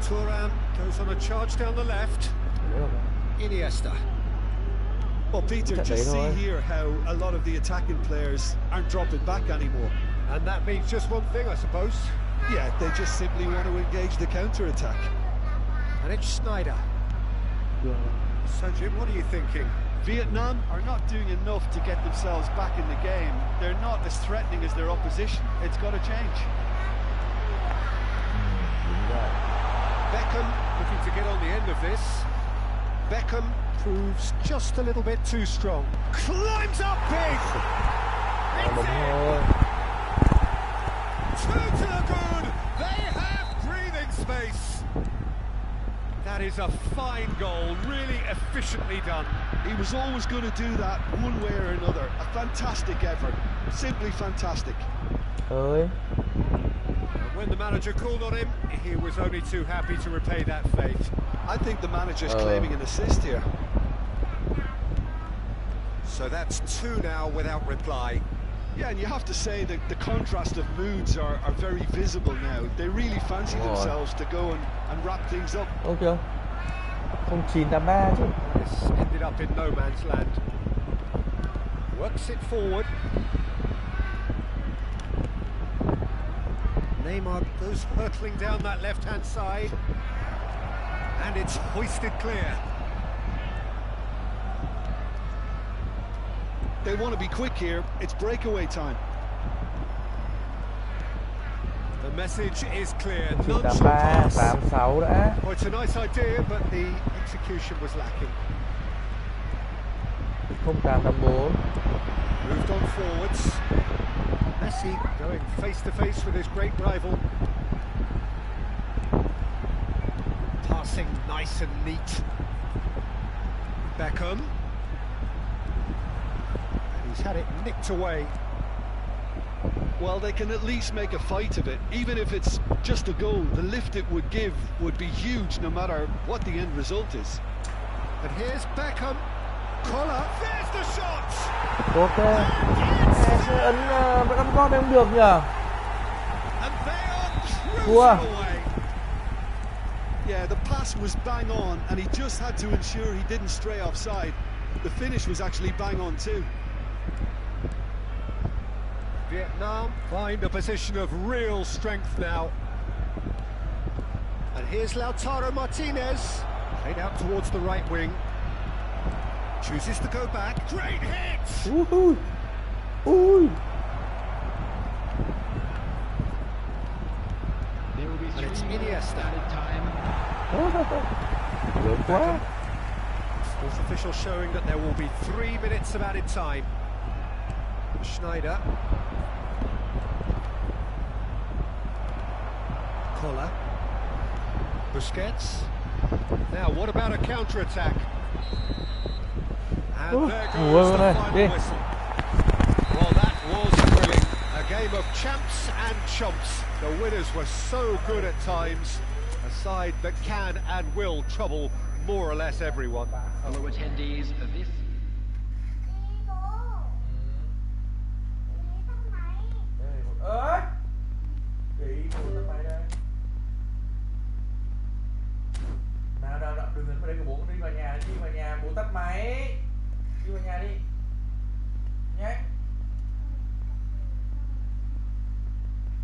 Thuram goes on a charge down the left. Iniesta. Well, Peter, just see here how a lot of the attacking players aren't dropping back anymore. And that means just one thing, I suppose. Yeah, they just simply want to engage the counter-attack. And it's Snyder. So, Jim, what are you thinking? Vietnam are not doing enough to get themselves back in the game. They're not as threatening as their opposition. It's got to change. Beckham looking to get on the end of this. Beckham proves just a little bit too strong. Climbs up big! Two to the good! They have breathing space! That is a fine goal, really efficiently done. He was always going to do that one way or another. A fantastic effort. Simply fantastic. And when the manager called on him, he was only too happy to repay that faith. I think the manager's claiming an assist here. So that's two now without reply. Yeah, and you have to say that the contrast of moods are very visible now. They really fancy themselves to go and wrap things up. Okay. 0983 chứ. This ended up in no man's land. Works it forward. Neymar goes hurtling down that left-hand side. And it's hoisted clear. They want to be quick here. It's breakaway time. The message is clear. Chỉ None 83, shall pass. 86 đã. Well, it's a nice idea, but the execution was lacking. 0884. Moved on forwards. Messi going face to face with his great rival. Passing nice and neat. Beckham. And he's had it nicked away. Well, they can at least make a fight of it. Even if it's just a goal, the lift it would give would be huge no matter what the end result is. And here's Beckham. Collar. There's the shot! Tốt thế. Sẽ ấn đấm gót em được nhờ. And they are cruising Thua. away. Yeah, the pass was bang on, and he just had to ensure he didn't stray offside. The finish was actually bang on too. Vietnam find a position of real strength now. And here's Lautaro Martinez. Played out towards the right wing. Chooses to go back. Great hit! Ui. Ui. There will be And it's 3 minutes Iniesta. added time. Lớn quá. Sports official showing that there will be 3 minutes of added time. Schneider. Collar. Busquets. Now, what about a counter-attack? And there goes the final whistle. Well, that was thrilling. A game of champs and chumps. The winners were so good at times. A side that can and will trouble more or less everyone. Fellow attendees of this Ơi. Chị mua tắt máy đây. Nào đừng ấn vào đây của bố, đi vào nhà, đi vào nhà, bố tắt máy. Đi vào nhà đi.